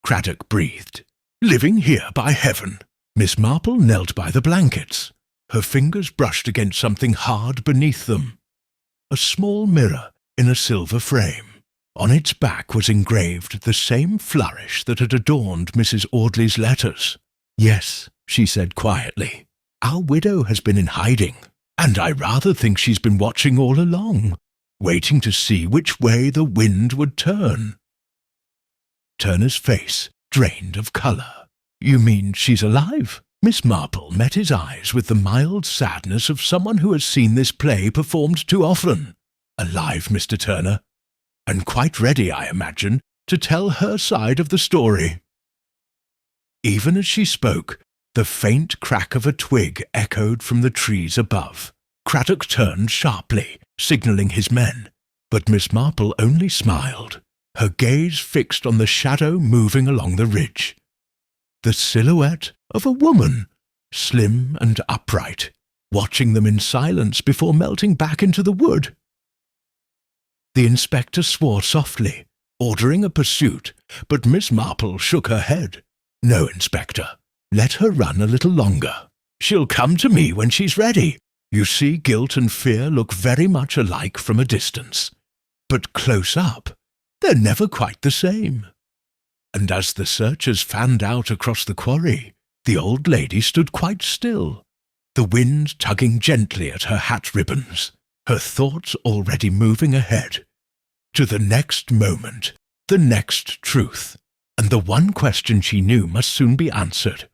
Craddock breathed. "Living here, by heaven." Miss Marple knelt by the blankets. Her fingers brushed against something hard beneath them. A small mirror in a silver frame. On its back was engraved the same flourish that had adorned Mrs. Audley's letters. "Yes," she said quietly, "our widow has been in hiding, and I rather think she's been watching all along, waiting to see which way the wind would turn." Turner's face drained of colour. "You mean she's alive?" Miss Marple met his eyes with the mild sadness of someone who has seen this play performed too often. "Alive, Mr. Turner, and quite ready, I imagine, to tell her side of the story." Even as she spoke, the faint crack of a twig echoed from the trees above. Craddock turned sharply, signalling his men, but Miss Marple only smiled, her gaze fixed on the shadow moving along the ridge. The silhouette of a woman, slim and upright, watching them in silence before melting back into the wood. The inspector swore softly, ordering a pursuit, but Miss Marple shook her head. "No, Inspector. Let her run a little longer. She'll come to me when she's ready. You see, guilt and fear look very much alike from a distance, but close up, they're never quite the same." And as the searchers fanned out across the quarry, the old lady stood quite still, the wind tugging gently at her hat ribbons, her thoughts already moving ahead, to the next moment, the next truth, and the one question she knew must soon be answered.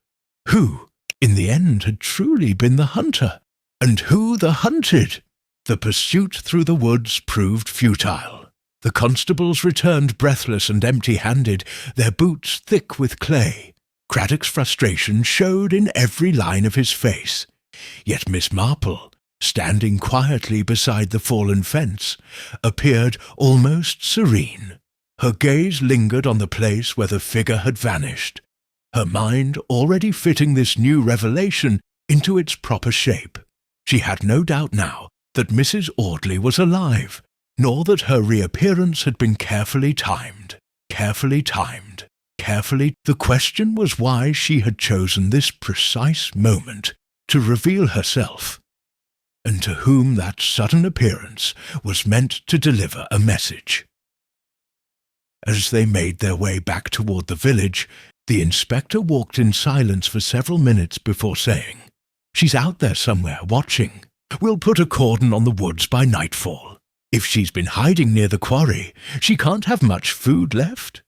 Who, in the end, had truly been the hunter, and who the hunted? The pursuit through the woods proved futile. The constables returned breathless and empty-handed, their boots thick with clay. Craddock's frustration showed in every line of his face. Yet Miss Marple, standing quietly beside the fallen fence, appeared almost serene. Her gaze lingered on the place where the figure had vanished, her mind already fitting this new revelation into its proper shape. She had no doubt now that Mrs. Audley was alive, nor that her reappearance had been carefully timed. The question was why she had chosen this precise moment to reveal herself, and to whom that sudden appearance was meant to deliver a message. As they made their way back toward the village, the inspector walked in silence for several minutes before saying, "She's out there somewhere, watching. We'll put a cordon on the woods by nightfall. If she's been hiding near the quarry, she can't have much food left."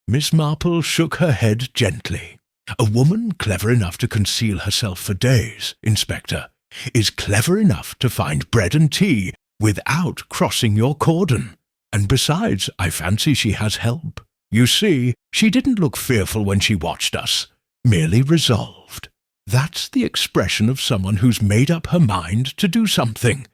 Miss Marple shook her head gently. "A woman clever enough to conceal herself for days, Inspector, is clever enough to find bread and tea without crossing your cordon. And besides, I fancy she has help. You see, she didn't look fearful when she watched us, merely resolved. That's the expression of someone who's made up her mind to do something,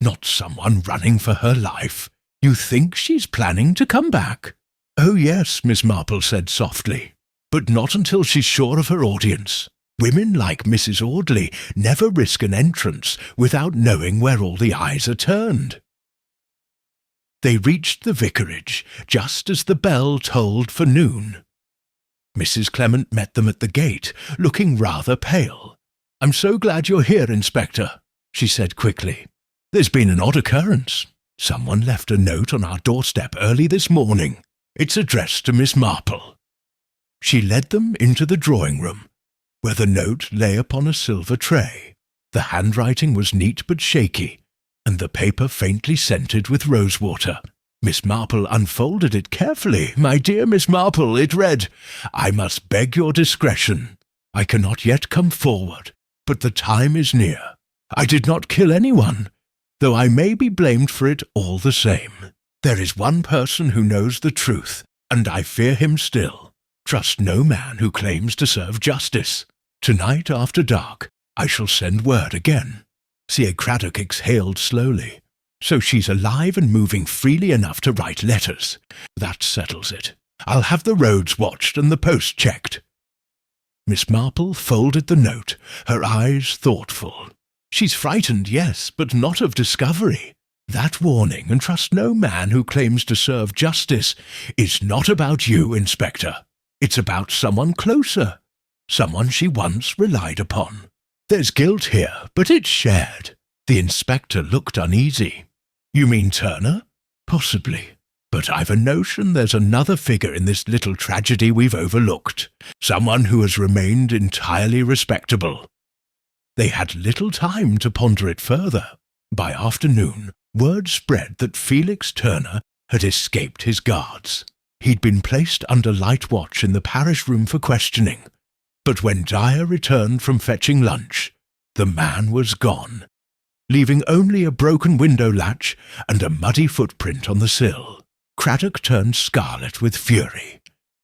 not someone running for her life. You think she's planning to come back?" "Oh yes," Miss Marple said softly, "but not until she's sure of her audience. Women like Mrs. Audley never risk an entrance without knowing where all the eyes are turned." They reached the vicarage just as the bell tolled for noon. Mrs. Clement met them at the gate, looking rather pale. "I'm so glad you're here, Inspector," she said quickly. "There's been an odd occurrence. Someone left a note on our doorstep early this morning. It's addressed to Miss Marple." She led them into the drawing-room, where the note lay upon a silver tray. The handwriting was neat but shaky, and the paper faintly scented with rosewater. Miss Marple unfolded it carefully. "My dear Miss Marple," it read, "I must beg your discretion. I cannot yet come forward, but the time is near. I did not kill anyone, though I may be blamed for it all the same. There is one person who knows the truth, and I fear him still. Trust no man who claims to serve justice. Tonight after dark, I shall send word again." C.A. Craddock exhaled slowly. "So she's alive and moving freely enough to write letters. That settles it. I'll have the roads watched and the post checked." Miss Marple folded the note, her eyes thoughtful. "She's frightened, yes, but not of discovery. That warning, and trust no man who claims to serve justice, is not about you, Inspector. It's about someone closer, someone she once relied upon. There's guilt here, but it's shared." The inspector looked uneasy. "You mean Turner?" "Possibly. But I've a notion there's another figure in this little tragedy we've overlooked, someone who has remained entirely respectable." They had little time to ponder it further. By afternoon, word spread that Felix Turner had escaped his guards. He'd been placed under light watch in the parish room for questioning, but when Dyer returned from fetching lunch, the man was gone, leaving only a broken window latch and a muddy footprint on the sill. Craddock turned scarlet with fury.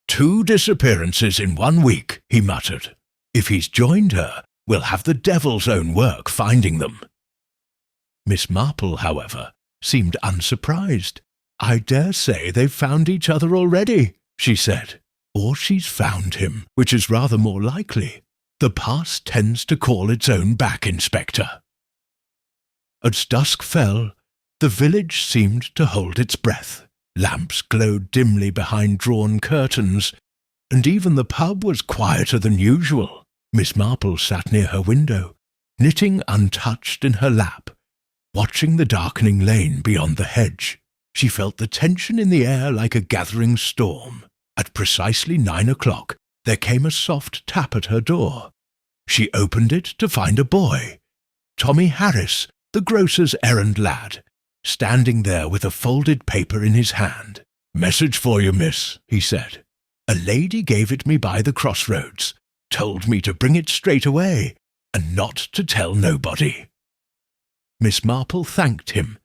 "2 disappearances in 1 week, he muttered. "If he's joined her, we'll have the devil's own work finding them." Miss Marple, however, seemed unsurprised. "I dare say they've found each other already," she said. "Or she's found him, which is rather more likely. The past tends to call its own back, Inspector." As dusk fell, the village seemed to hold its breath. Lamps glowed dimly behind drawn curtains, and even the pub was quieter than usual. Miss Marple sat near her window, knitting untouched in her lap, watching the darkening lane beyond the hedge. She felt the tension in the air like a gathering storm. At precisely 9 o'clock, there came a soft tap at her door. She opened it to find a boy, Tommy Harris, the grocer's errand lad, standing there with a folded paper in his hand. "Message for you, miss," he said. "A lady gave it me by the crossroads, told me to bring it straight away, and not to tell nobody." Miss Marple thanked him,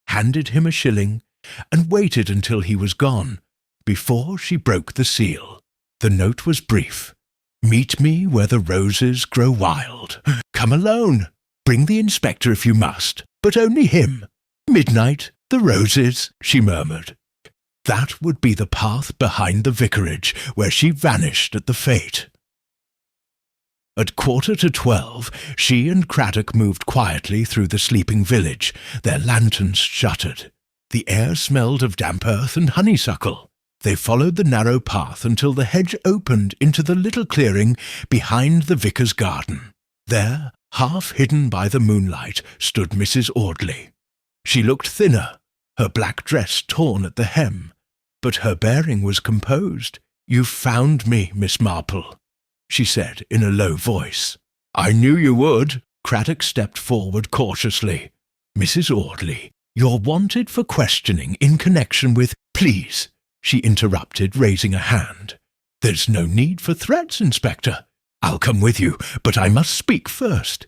handed him a shilling, and waited until he was gone, before she broke the seal. The note was brief. "Meet me where the roses grow wild. Come alone. Bring the inspector if you must, but only him. Midnight, the roses," she murmured. That would be the path behind the vicarage where she vanished at the fete. At 11:45, she and Craddock moved quietly through the sleeping village, their lanterns shuttered. The air smelled of damp earth and honeysuckle. They followed the narrow path until the hedge opened into the little clearing behind the vicar's garden. There, half hidden by the moonlight, stood Mrs. Audley. She looked thinner, her black dress torn at the hem, but her bearing was composed. "You've found me, Miss Marple," she said in a low voice. "I knew you would." Craddock stepped forward cautiously. "Mrs. Audley, you're wanted for questioning in connection with—" "Please," she interrupted, raising a hand. "There's no need for threats, Inspector. I'll come with you, but I must speak first."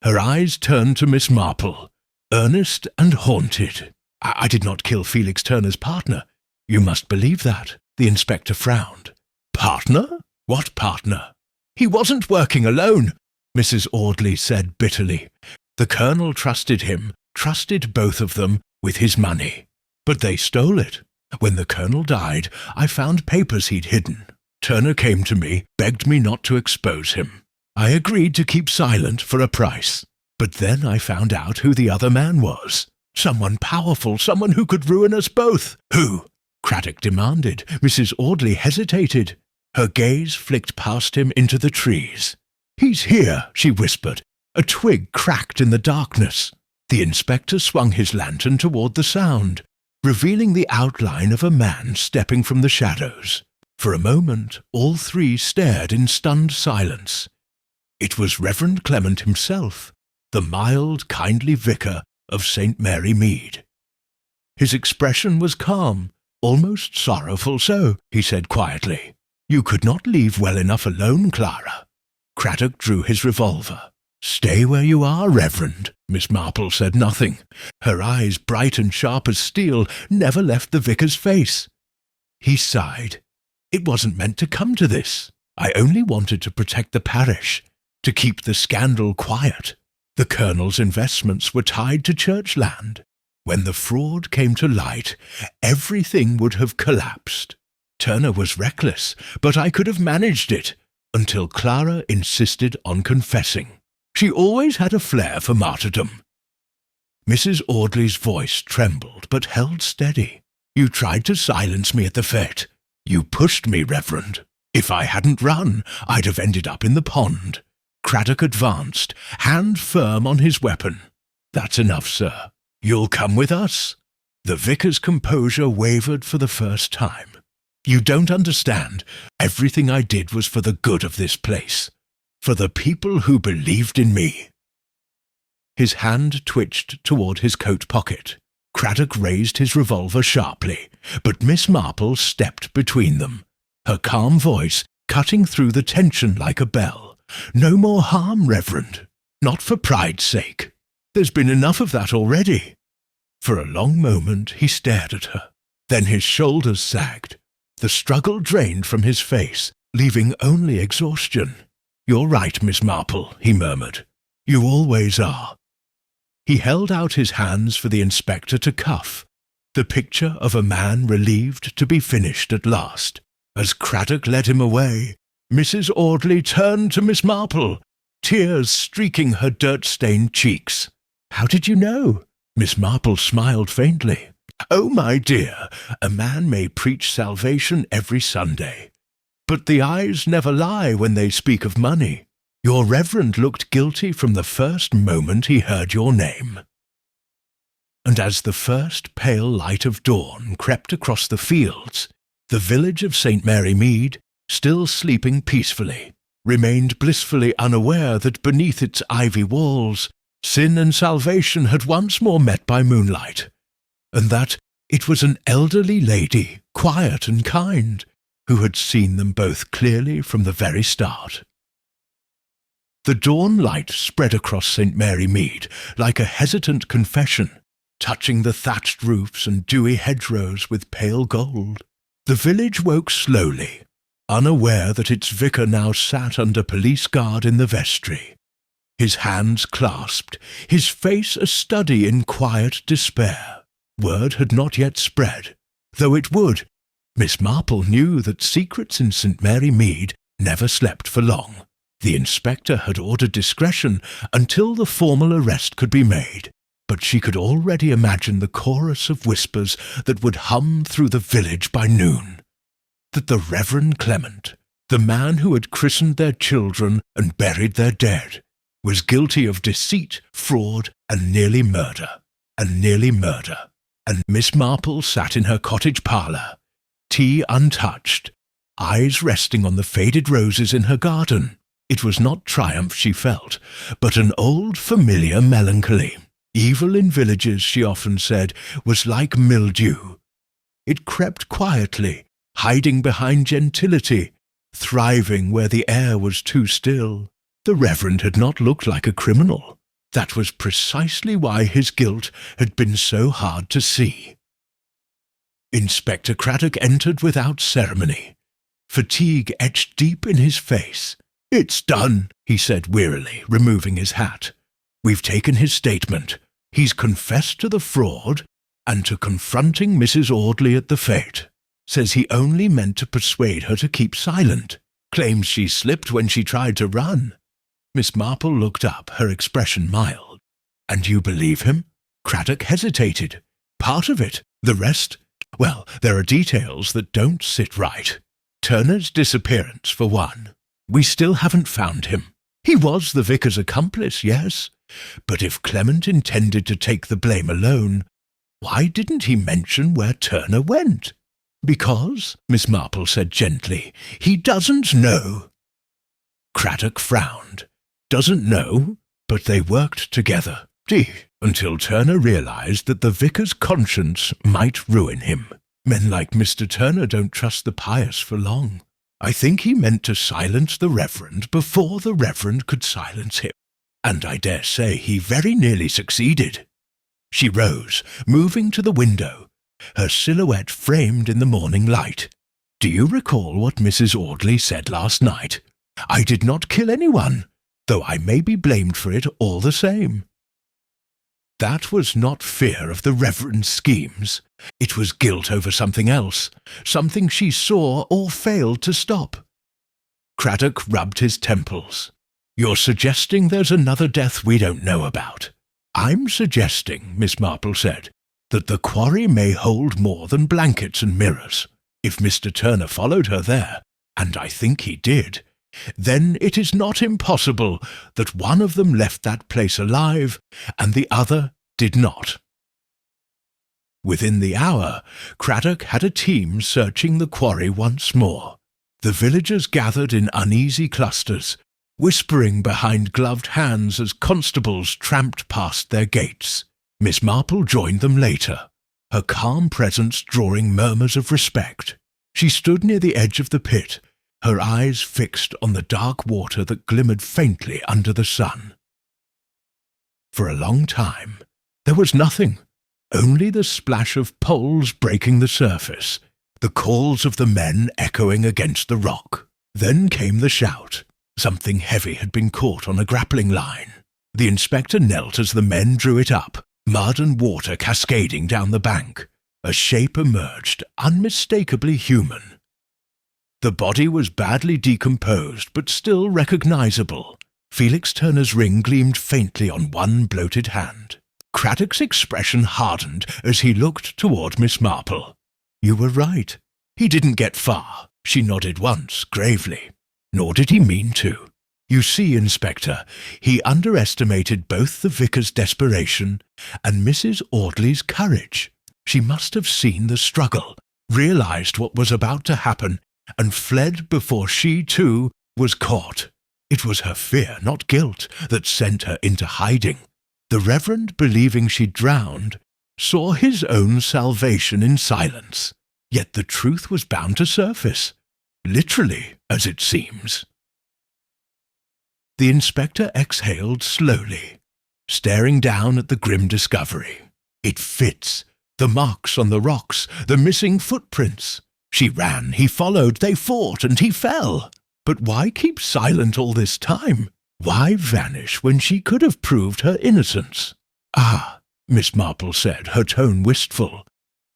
Her eyes turned to Miss Marple, earnest and haunted. I did not kill Felix Turner's partner. You must believe that." The inspector frowned. "Partner? What partner?" "He wasn't working alone," Mrs. Audley said bitterly. "The colonel trusted him, trusted both of them, with his money. But they stole it, When the colonel died, I found papers he'd hidden. Turner came to me, begged me not to expose him. I agreed to keep silent for a price. But then I found out who the other man was. Someone powerful, someone who could ruin us both. Who? Craddock demanded. Mrs. Audley hesitated. Her gaze flicked past him into the trees. "He's here," she whispered. A twig cracked in the darkness. The inspector swung his lantern toward the sound, revealing the outline of a man stepping from the shadows. For a moment, all three stared in stunned silence. It was Reverend Clement himself, the mild, kindly vicar of St. Mary Mead. His expression was calm, almost sorrowful so, he said quietly. "You could not leave well enough alone, Clara." Craddock drew his revolver. "Stay where you are, Reverend." Miss Marple said nothing. Her eyes, bright and sharp as steel, never left the vicar's face. He sighed. "It wasn't meant to come to this. I only wanted to protect the parish, to keep the scandal quiet. The colonel's investments were tied to church land. When the fraud came to light, everything would have collapsed. Turner was reckless, but I could have managed it, until Clara insisted on confessing. She always had a flair for martyrdom." Mrs. Audley's voice trembled, but held steady. "You tried to silence me at the fete. You pushed me, Reverend. If I hadn't run, I'd have ended up in the pond." Craddock advanced, hand firm on his weapon. "That's enough, sir. You'll come with us." The vicar's composure wavered for the first time. "You don't understand. Everything I did was for the good of this place, for the people who believed in me." His hand twitched toward his coat pocket. Craddock raised his revolver sharply, but Miss Marple stepped between them, her calm voice cutting through the tension like a bell. "No more harm, Reverend. Not for pride's sake. There's been enough of that already." For a long moment he stared at her. Then his shoulders sagged. The struggle drained from his face, leaving only exhaustion. "You're right, Miss Marple," he murmured. "You always are." He held out his hands for the inspector to cuff, the picture of a man relieved to be finished at last. As Craddock led him away, Mrs. Audley turned to Miss Marple, tears streaking her dirt-stained cheeks. "How did you know?" Miss Marple smiled faintly. "Oh, my dear, a man may preach salvation every Sunday, but the eyes never lie when they speak of money. Your Reverend looked guilty from the first moment he heard your name." And as the first pale light of dawn crept across the fields, the village of St. Mary Mead, still sleeping peacefully, remained blissfully unaware that beneath its ivy walls, sin and salvation had once more met by moonlight, and that it was an elderly lady, quiet and kind, who had seen them both clearly from the very start. The dawn light spread across St. Mary Mead like a hesitant confession, touching the thatched roofs and dewy hedgerows with pale gold. The village woke slowly, unaware that its vicar now sat under police guard in the vestry, his hands clasped, his face a study in quiet despair. Word had not yet spread, though it would. Miss Marple knew that secrets in St. Mary Mead never slept for long. The inspector had ordered discretion until the formal arrest could be made, but she could already imagine the chorus of whispers that would hum through the village by noon. That the Reverend Clement, the man who had christened their children and buried their dead, was guilty of deceit, fraud, and nearly murder. And Miss Marple sat in her cottage parlour, tea untouched, eyes resting on the faded roses in her garden. It was not triumph she felt, but an old familiar melancholy. Evil in villages, she often said, was like mildew. It crept quietly, hiding behind gentility, thriving where the air was too still. The Reverend had not looked like a criminal. That was precisely why his guilt had been so hard to see. Inspector Craddock entered without ceremony. Fatigue etched deep in his face. "It's done," he said wearily, removing his hat. "We've taken his statement. He's confessed to the fraud, and to confronting Mrs. Audley at the fete. Says he only meant to persuade her to keep silent. Claims she slipped when she tried to run. Miss Marple looked up, her expression mild. And you believe him? Craddock hesitated. Part of it. The rest? Well, there are details that don't sit right. Turner's disappearance, for one. We still haven't found him. He was the vicar's accomplice, yes. But if Clement intended to take the blame alone, why didn't he mention where Turner went? Because, Miss Marple said gently, he doesn't know. Craddock frowned. Doesn't know, but they worked together. Until Turner realized that the vicar's conscience might ruin him. Men like Mr. Turner don't trust the pious for long. I think he meant to silence the Reverend before the Reverend could silence him, and I dare say he very nearly succeeded. She rose, moving to the window, her silhouette framed in the morning light. Do you recall what Mrs. Audley said last night? I did not kill anyone, though I may be blamed for it all the same. That was not fear of the Reverend's schemes. It was guilt over something else, something she saw or failed to stop. Craddock rubbed his temples. You're suggesting there's another death we don't know about. I'm suggesting, Miss Marple said, that the quarry may hold more than blankets and mirrors. If Mr. Turner followed her there, and I think he did, then it is not impossible that one of them left that place alive and the other did not. Within the hour, Craddock had a team searching the quarry once more. The villagers gathered in uneasy clusters, whispering behind gloved hands as constables tramped past their gates. Miss Marple joined them later, her calm presence drawing murmurs of respect. She stood near the edge of the pit, her eyes fixed on the dark water that glimmered faintly under the sun. For a long time, there was nothing, only the splash of poles breaking the surface, the calls of the men echoing against the rock. Then came the shout. Something heavy had been caught on a grappling line. The inspector knelt as the men drew it up, mud and water cascading down the bank. A shape emerged, unmistakably human. The body was badly decomposed, but still recognizable. Felix Turner's ring gleamed faintly on one bloated hand. Craddock's expression hardened as he looked toward Miss Marple. You were right. He didn't get far. She nodded once, gravely. Nor did he mean to. You see, Inspector, he underestimated both the vicar's desperation and Mrs. Audley's courage. She must have seen the struggle, realized what was about to happen, and fled before she, too, was caught. It was her fear, not guilt, that sent her into hiding. The Reverend, believing she drowned, saw his own salvation in silence. Yet the truth was bound to surface, literally, as it seems. The inspector exhaled slowly, staring down at the grim discovery. It fits. The marks on the rocks, the missing footprints. She ran, he followed, they fought, and he fell. But why keep silent all this time? Why vanish when she could have proved her innocence? Ah, Miss Marple said, her tone wistful.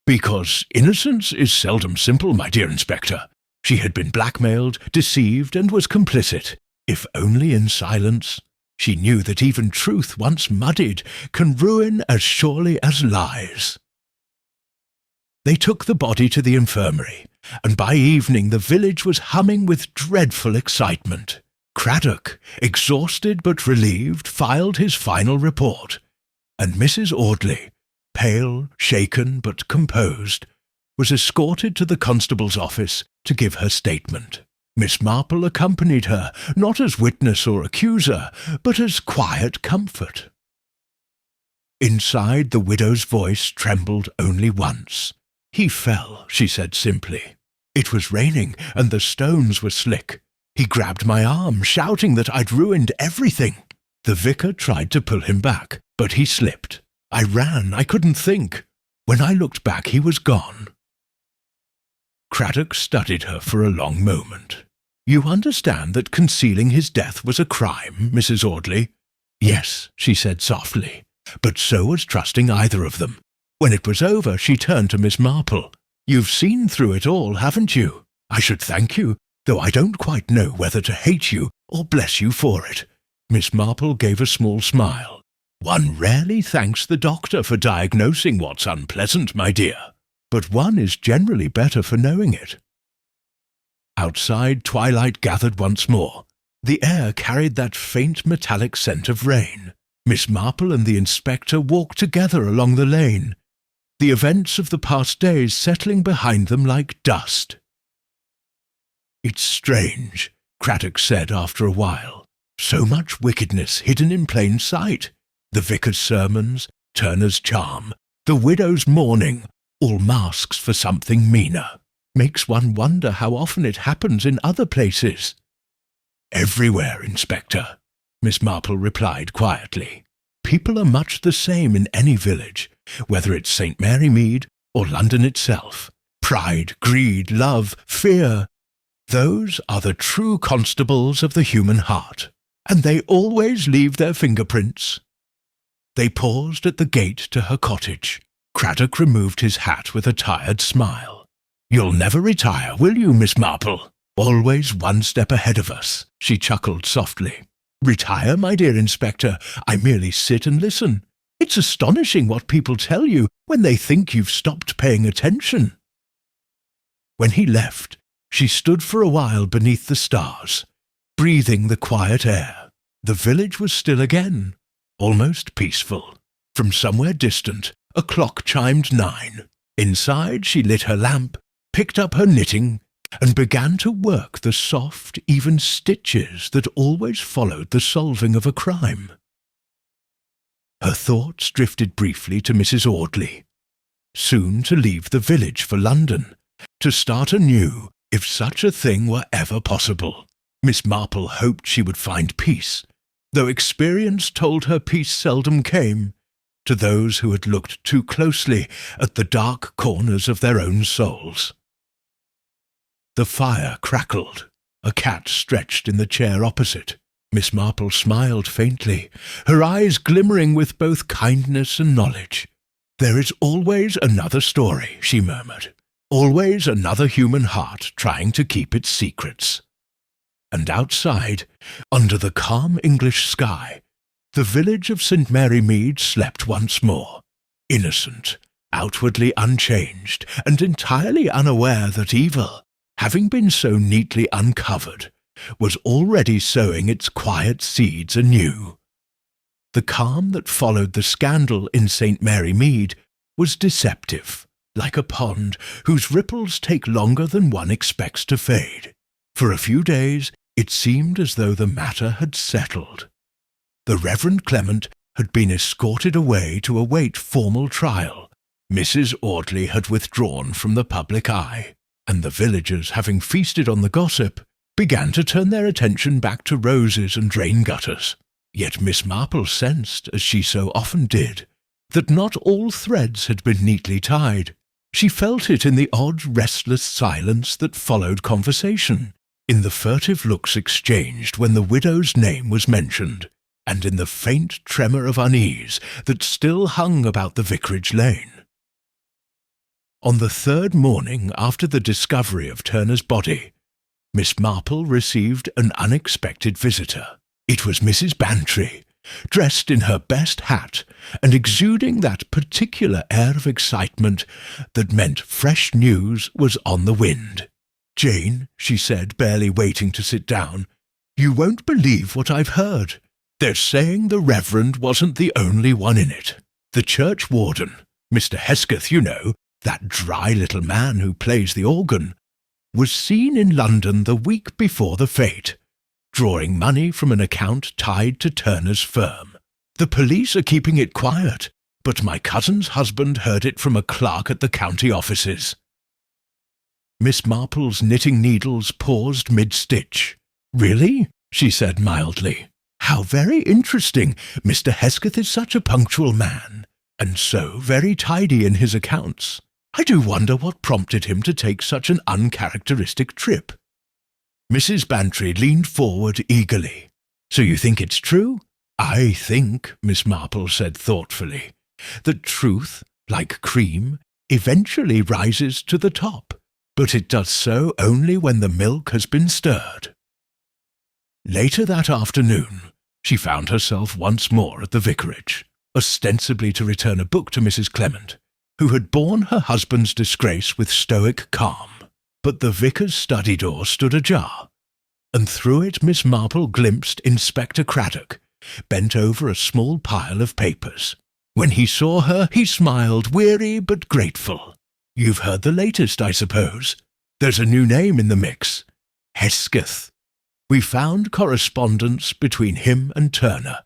Because innocence is seldom simple, my dear Inspector. She had been blackmailed, deceived, and was complicit. If only in silence. She knew that even truth once muddied can ruin as surely as lies. They took the body to the infirmary, and by evening the village was humming with dreadful excitement. Craddock, exhausted but relieved, filed his final report, and Mrs. Audley, pale, shaken but composed, was escorted to the constable's office to give her statement. Miss Marple accompanied her, not as witness or accuser, but as quiet comfort. Inside, the widow's voice trembled only once. He fell, she said simply. It was raining, and the stones were slick. He grabbed my arm, shouting that I'd ruined everything. The vicar tried to pull him back, but he slipped. I ran, I couldn't think. When I looked back, he was gone. Craddock studied her for a long moment. You understand that concealing his death was a crime, Mrs. Audley? Yes, she said softly, but so was trusting either of them. When it was over, she turned to Miss Marple. "You've seen through it all, haven't you? I should thank you, though I don't quite know whether to hate you or bless you for it." Miss Marple gave a small smile. "One rarely thanks the doctor for diagnosing what's unpleasant, my dear, but one is generally better for knowing it." Outside, twilight gathered once more. The air carried that faint metallic scent of rain. Miss Marple and the inspector walked together along the lane, the events of the past days settling behind them like dust. "It's strange," Craddock said after a while. "So much wickedness hidden in plain sight. The vicar's sermons, Turner's charm, the widow's mourning, all masks for something meaner. Makes one wonder how often it happens in other places." "Everywhere, Inspector," Miss Marple replied quietly. "People are much the same in any village, whether it's St. Mary Mead or London itself. Pride, greed, love, fear, those are the true constables of the human heart, and they always leave their fingerprints." They paused at the gate to her cottage. Craddock removed his hat with a tired smile. "You'll never retire, will you, Miss Marple? Always one step ahead of us," she chuckled softly. "Retire, my dear Inspector? I merely sit and listen. It's astonishing what people tell you when they think you've stopped paying attention." When he left, she stood for a while beneath the stars, breathing the quiet air. The village was still again, almost peaceful. From somewhere distant, a clock chimed 9. Inside, she lit her lamp, picked up her knitting, and began to work the soft, even stitches that always followed the solving of a crime. Her thoughts drifted briefly to Mrs. Audley. Soon to leave the village for London, to start anew, if such a thing were ever possible. Miss Marple hoped she would find peace, though experience told her peace seldom came to those who had looked too closely at the dark corners of their own souls. The fire crackled. A cat stretched in the chair opposite. Miss Marple smiled faintly, her eyes glimmering with both kindness and knowledge. "There is always another story," she murmured. "Always another human heart trying to keep its secrets." And outside, under the calm English sky, the village of St. Mary Mead slept once more, innocent, outwardly unchanged, and entirely unaware that evil, having been so neatly uncovered, was already sowing its quiet seeds anew. The calm that followed the scandal in St. Mary Mead was deceptive, like a pond whose ripples take longer than one expects to fade. For a few days it seemed as though the matter had settled. The Reverend Clement had been escorted away to await formal trial. Mrs. Audley had withdrawn from the public eye, and the villagers, having feasted on the gossip, began to turn their attention back to roses and drain gutters. Yet Miss Marple sensed, as she so often did, that not all threads had been neatly tied. She felt it in the odd, restless silence that followed conversation, in the furtive looks exchanged when the widow's name was mentioned, and in the faint tremor of unease that still hung about the vicarage lane. On the third morning after the discovery of Turner's body, Miss Marple received an unexpected visitor. It was Mrs. Bantry, dressed in her best hat and exuding that particular air of excitement that meant fresh news was on the wind. "Jane," she said, barely waiting to sit down, "you won't believe what I've heard. They're saying the Reverend wasn't the only one in it. The church warden, Mr. Hesketh, you know, that dry little man who plays the organ, was seen in London the week before the fete, drawing money from an account tied to Turner's firm. The police are keeping it quiet, but my cousin's husband heard it from a clerk at the county offices." Miss Marple's knitting needles paused mid-stitch. "Really?" she said mildly. "How very interesting. Mr. Hesketh is such a punctual man, and so very tidy in his accounts. I do wonder what prompted him to take such an uncharacteristic trip." Mrs. Bantry leaned forward eagerly. "So you think it's true?" "I think," Miss Marple said thoughtfully, "that truth, like cream, eventually rises to the top, but it does so only when the milk has been stirred. Later that afternoon, she found herself once more at the vicarage, ostensibly to return a book to Mrs. Clement, who had borne her husband's disgrace with stoic calm. But the vicar's study door stood ajar, and through it Miss Marple glimpsed Inspector Craddock, bent over a small pile of papers. When he saw her, he smiled, weary but grateful. "You've heard the latest, I suppose? There's a new name in the mix. Hesketh. We found correspondence between him and Turner,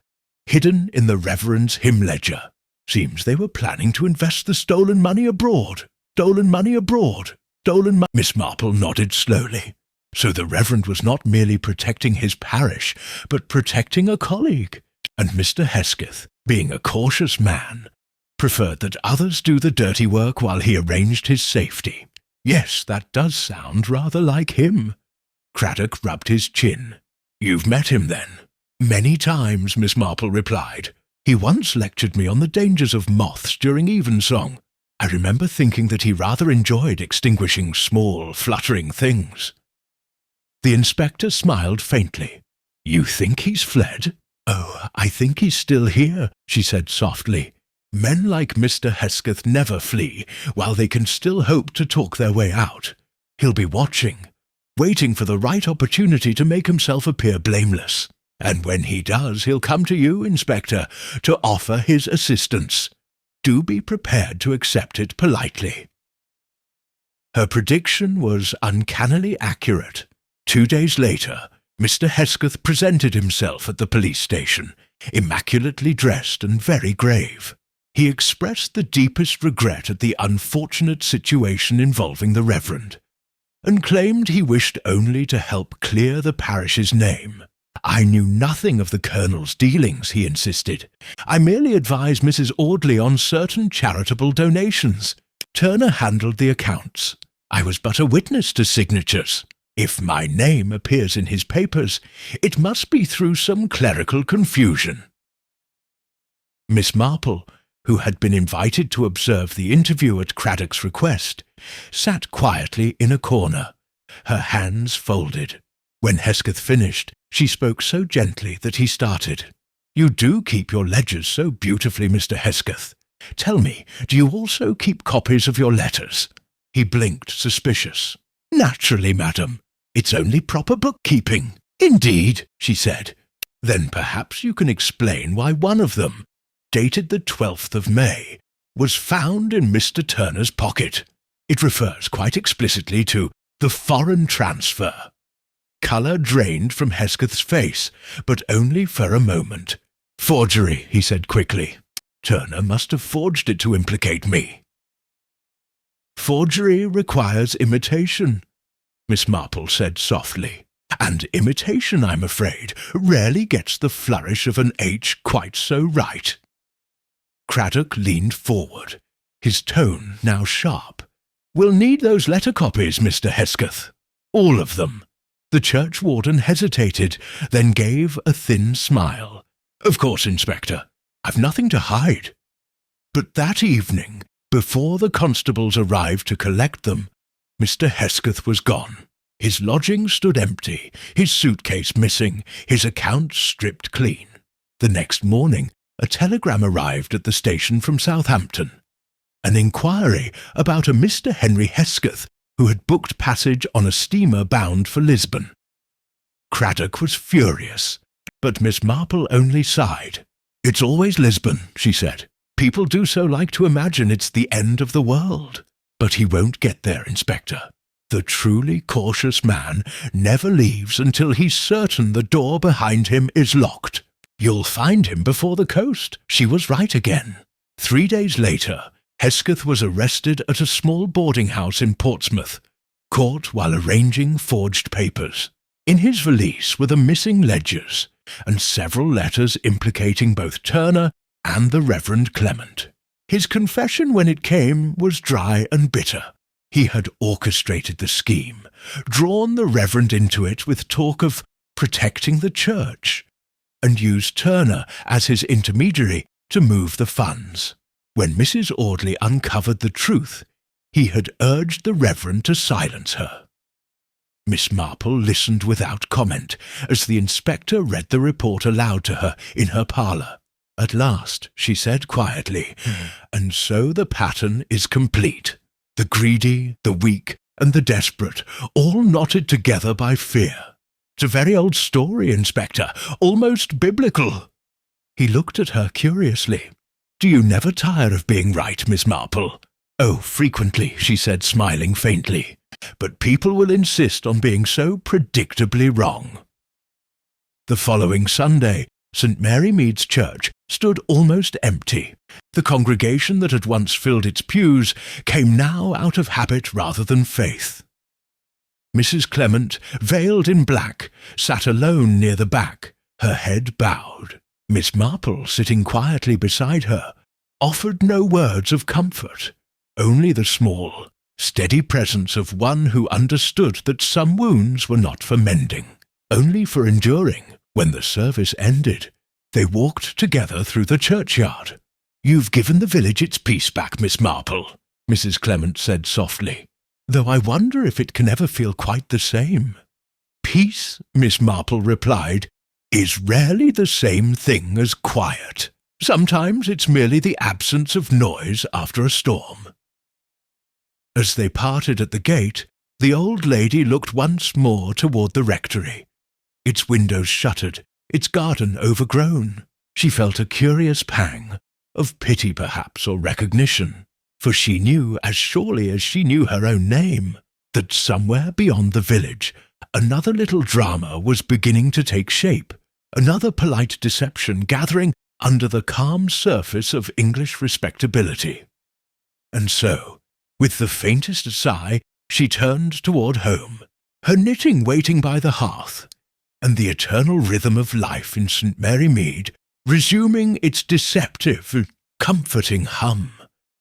hidden in the Reverend's hymn ledger. Seems they were planning to invest the stolen money abroad. Stolen money abroad. Stolen money." Miss Marple nodded slowly. So the Reverend was not merely protecting his parish, but protecting a colleague. And Mr. Hesketh, being a cautious man, preferred that others do the dirty work while he arranged his safety. Yes, that does sound rather like him. Craddock rubbed his chin. "You've met him, then?" "Many times," Miss Marple replied. "He once lectured me on the dangers of moths during evensong. I remember thinking that he rather enjoyed extinguishing small, fluttering things." The inspector smiled faintly. "You think he's fled?" "Oh, I think he's still here," she said softly. "Men like Mr. Hesketh never flee, while they can still hope to talk their way out. He'll be watching, waiting for the right opportunity to make himself appear blameless. And when he does, he'll come to you, Inspector, to offer his assistance. Do be prepared to accept it politely." Her prediction was uncannily accurate. 2 days later, Mr. Hesketh presented himself at the police station, immaculately dressed and very grave. He expressed the deepest regret at the unfortunate situation involving the Reverend, and claimed he wished only to help clear the parish's name. "I knew nothing of the Colonel's dealings," he insisted. "I merely advised Mrs. Audley on certain charitable donations. Turner handled the accounts. I was but a witness to signatures. If my name appears in his papers, it must be through some clerical confusion." Miss Marple, who had been invited to observe the interview at Craddock's request, sat quietly in a corner, her hands folded. When Hesketh finished, she spoke so gently that he started. "You do keep your ledgers so beautifully, Mr. Hesketh. Tell me, do you also keep copies of your letters?" He blinked, suspicious. "Naturally, madam. It's only proper bookkeeping." "Indeed," she said. "Then perhaps you can explain why one of them, dated the 12th of May, was found in Mr. Turner's pocket. It refers quite explicitly to the foreign transfer." Colour drained from Hesketh's face, but only for a moment. "Forgery," he said quickly. "Turner must have forged it to implicate me." "Forgery requires imitation," Miss Marple said softly, "and imitation, I'm afraid, rarely gets the flourish of an H quite so right." Craddock leaned forward, his tone now sharp. "We'll need those letter copies, Mr. Hesketh. All of them." The churchwarden hesitated, then gave a thin smile. "Of course, Inspector. I've nothing to hide." But that evening, before the constables arrived to collect them, Mr. Hesketh was gone. His lodging stood empty, his suitcase missing, his accounts stripped clean. The next morning, a telegram arrived at the station from Southampton. An inquiry about a Mr. Henry Hesketh, who had booked passage on a steamer bound for Lisbon. Craddock was furious, but Miss Marple only sighed. "It's always Lisbon," she said. "People do so like to imagine it's the end of the world. But he won't get there, Inspector. The truly cautious man never leaves until he's certain the door behind him is locked. You'll find him before the coast." She was right again. 3 days later, Hesketh was arrested at a small boarding house in Portsmouth, caught while arranging forged papers. In his valise were the missing ledgers, and several letters implicating both Turner and the Reverend Clement. His confession when it came was dry and bitter. He had orchestrated the scheme, drawn the Reverend into it with talk of protecting the church, and used Turner as his intermediary to move the funds. When Mrs. Audley uncovered the truth, he had urged the Reverend to silence her. Miss Marple listened without comment as the inspector read the report aloud to her in her parlour. At last, she said quietly, "And so the pattern is complete. The greedy, the weak, and the desperate, all knotted together by fear. It's a very old story, Inspector, almost biblical." He looked at her curiously. "Do you never tire of being right, Miss Marple?" "Oh, frequently," she said, smiling faintly. "But people will insist on being so predictably wrong." The following Sunday, St. Mary Mead's church stood almost empty. The congregation that had once filled its pews came now out of habit rather than faith. Mrs. Clement, veiled in black, sat alone near the back, her head bowed. Miss Marple, sitting quietly beside her, offered no words of comfort, only the small, steady presence of one who understood that some wounds were not for mending, only for enduring. When the service ended, they walked together through the churchyard. "You've given the village its peace back, Miss Marple," Mrs. Clement said softly, "though I wonder if it can ever feel quite the same." "Peace," Miss Marple replied, "is rarely the same thing as quiet. Sometimes it's merely the absence of noise after a storm." As they parted at the gate, the old lady looked once more toward the rectory. Its windows shuttered, its garden overgrown. She felt a curious pang, of pity perhaps, or recognition, for she knew, as surely as she knew her own name, that somewhere beyond the village another little drama was beginning to take shape, another polite deception gathering under the calm surface of English respectability. And so, with the faintest sigh, she turned toward home, her knitting waiting by the hearth, and the eternal rhythm of life in St. Mary Mead resuming its deceptive, comforting hum.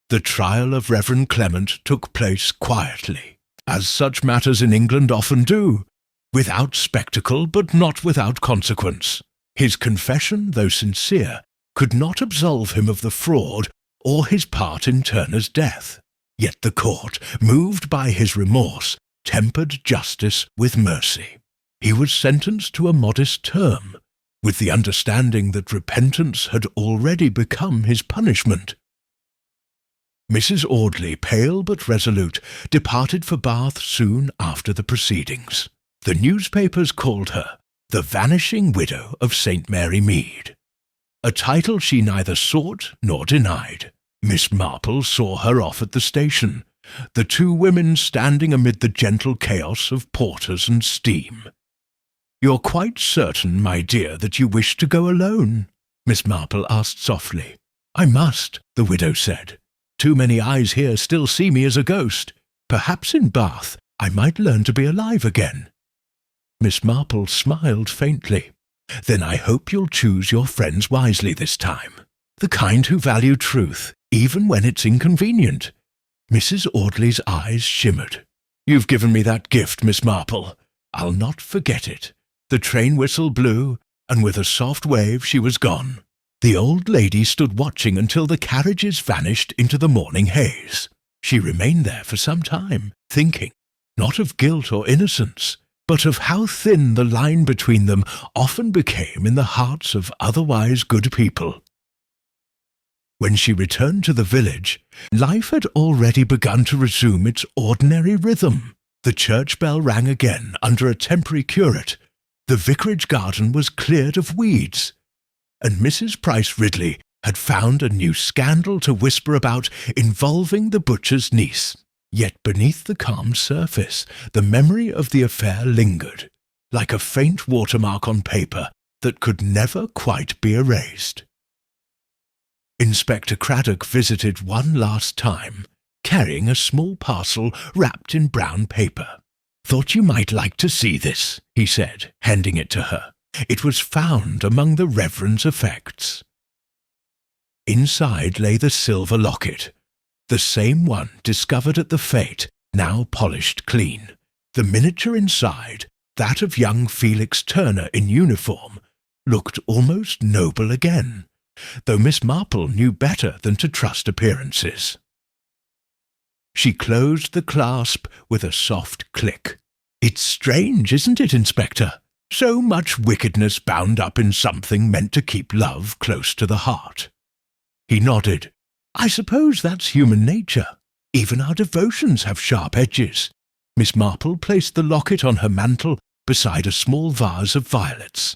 The trial of Reverend Clement took place quietly, as such matters in England often do, without spectacle but not without consequence. His confession, though sincere, could not absolve him of the fraud or his part in Turner's death. Yet the court, moved by his remorse, tempered justice with mercy. He was sentenced to a modest term, with the understanding that repentance had already become his punishment. Mrs. Audley, pale but resolute, departed for Bath soon after the proceedings. The newspapers called her the Vanishing Widow of St. Mary Mead, a title she neither sought nor denied. Miss Marple saw her off at the station, the two women standing amid the gentle chaos of porters and steam. "You're quite certain, my dear, that you wish to go alone?" Miss Marple asked softly. "I must," the widow said. "Too many eyes here still see me as a ghost. Perhaps in Bath I might learn to be alive again." Miss Marple smiled faintly. "Then I hope you'll choose your friends wisely this time. The kind who value truth, even when it's inconvenient." Mrs. Audley's eyes shimmered. "You've given me that gift, Miss Marple. I'll not forget it." The train whistle blew, and with a soft wave she was gone. The old lady stood watching until the carriages vanished into the morning haze. She remained there for some time, thinking, not of guilt or innocence, but of how thin the line between them often became in the hearts of otherwise good people. When she returned to the village, life had already begun to resume its ordinary rhythm. The church bell rang again under a temporary curate. The vicarage garden was cleared of weeds, and Mrs. Price Ridley had found a new scandal to whisper about involving the butcher's niece. Yet beneath the calm surface, the memory of the affair lingered, like a faint watermark on paper that could never quite be erased. Inspector Craddock visited one last time, carrying a small parcel wrapped in brown paper. "Thought you might like to see this," he said, handing it to her. "It was found among the Reverend's effects." Inside lay the silver locket, the same one discovered at the fete, now polished clean. The miniature inside, that of young Felix Turner in uniform, looked almost noble again, though Miss Marple knew better than to trust appearances. She closed the clasp with a soft click. "It's strange, isn't it, Inspector? So much wickedness bound up in something meant to keep love close to the heart." He nodded. "I suppose that's human nature. Even our devotions have sharp edges." Miss Marple placed the locket on her mantle beside a small vase of violets.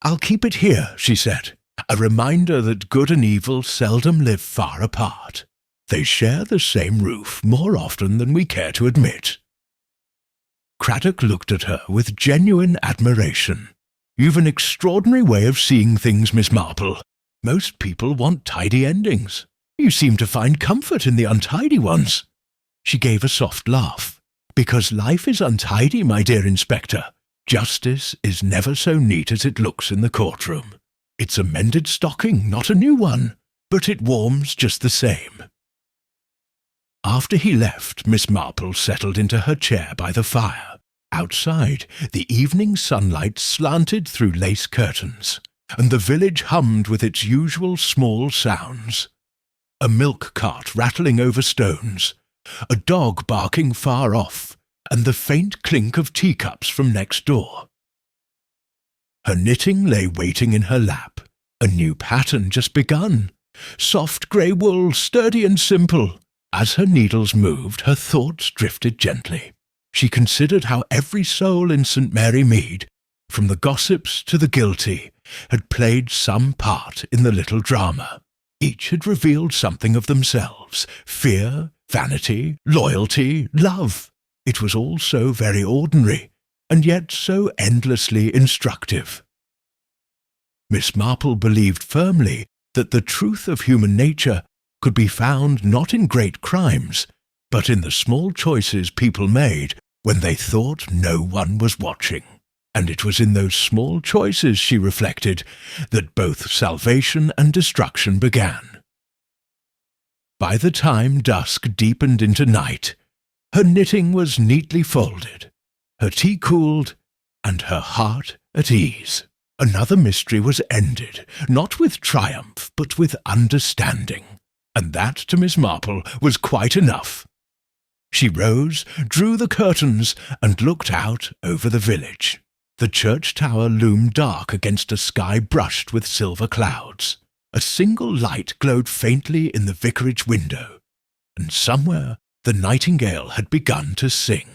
"I'll keep it here," she said, "a reminder that good and evil seldom live far apart. They share the same roof more often than we care to admit." Craddock looked at her with genuine admiration. "You've an extraordinary way of seeing things, Miss Marple. Most people want tidy endings. You seem to find comfort in the untidy ones." She gave a soft laugh. "Because life is untidy, my dear Inspector. Justice is never so neat as it looks in the courtroom. It's a mended stocking, not a new one, but it warms just the same." After he left, Miss Marple settled into her chair by the fire. Outside, the evening sunlight slanted through lace curtains, and the village hummed with its usual small sounds. A milk cart rattling over stones, a dog barking far off, and the faint clink of teacups from next door. Her knitting lay waiting in her lap, a new pattern just begun, soft grey wool, sturdy and simple. As her needles moved, her thoughts drifted gently. She considered how every soul in St. Mary Mead, from the gossips to the guilty, had played some part in the little drama. Each had revealed something of themselves: fear, vanity, loyalty, love. It was all so very ordinary, and yet so endlessly instructive. Miss Marple believed firmly that the truth of human nature could be found not in great crimes, but in the small choices people made when they thought no one was watching. And it was in those small choices, she reflected, that both salvation and destruction began. By the time dusk deepened into night, her knitting was neatly folded, her tea cooled, and her heart at ease. Another mystery was ended, not with triumph, but with understanding. And that, to Miss Marple, was quite enough. She rose, drew the curtains, and looked out over the village. The church tower loomed dark against a sky brushed with silver clouds. A single light glowed faintly in the vicarage window, and somewhere the nightingale had begun to sing.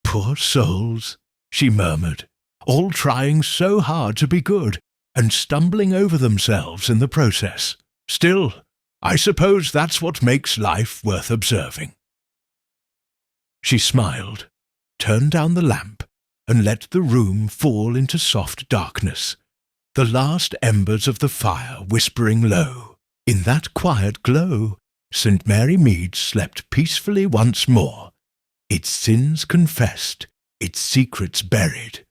"Poor souls," she murmured, "all trying so hard to be good, and stumbling over themselves in the process. Still, I suppose that's what makes life worth observing." She smiled, turned down the lamp, and let the room fall into soft darkness, the last embers of the fire whispering low. In that quiet glow, St. Mary Mead slept peacefully once more, its sins confessed, its secrets buried.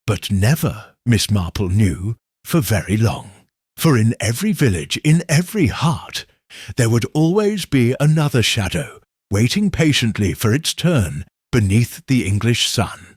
But never, Miss Marple knew, for very long. For in every village, in every heart, there would always be another shadow, waiting patiently for its turn beneath the English sun.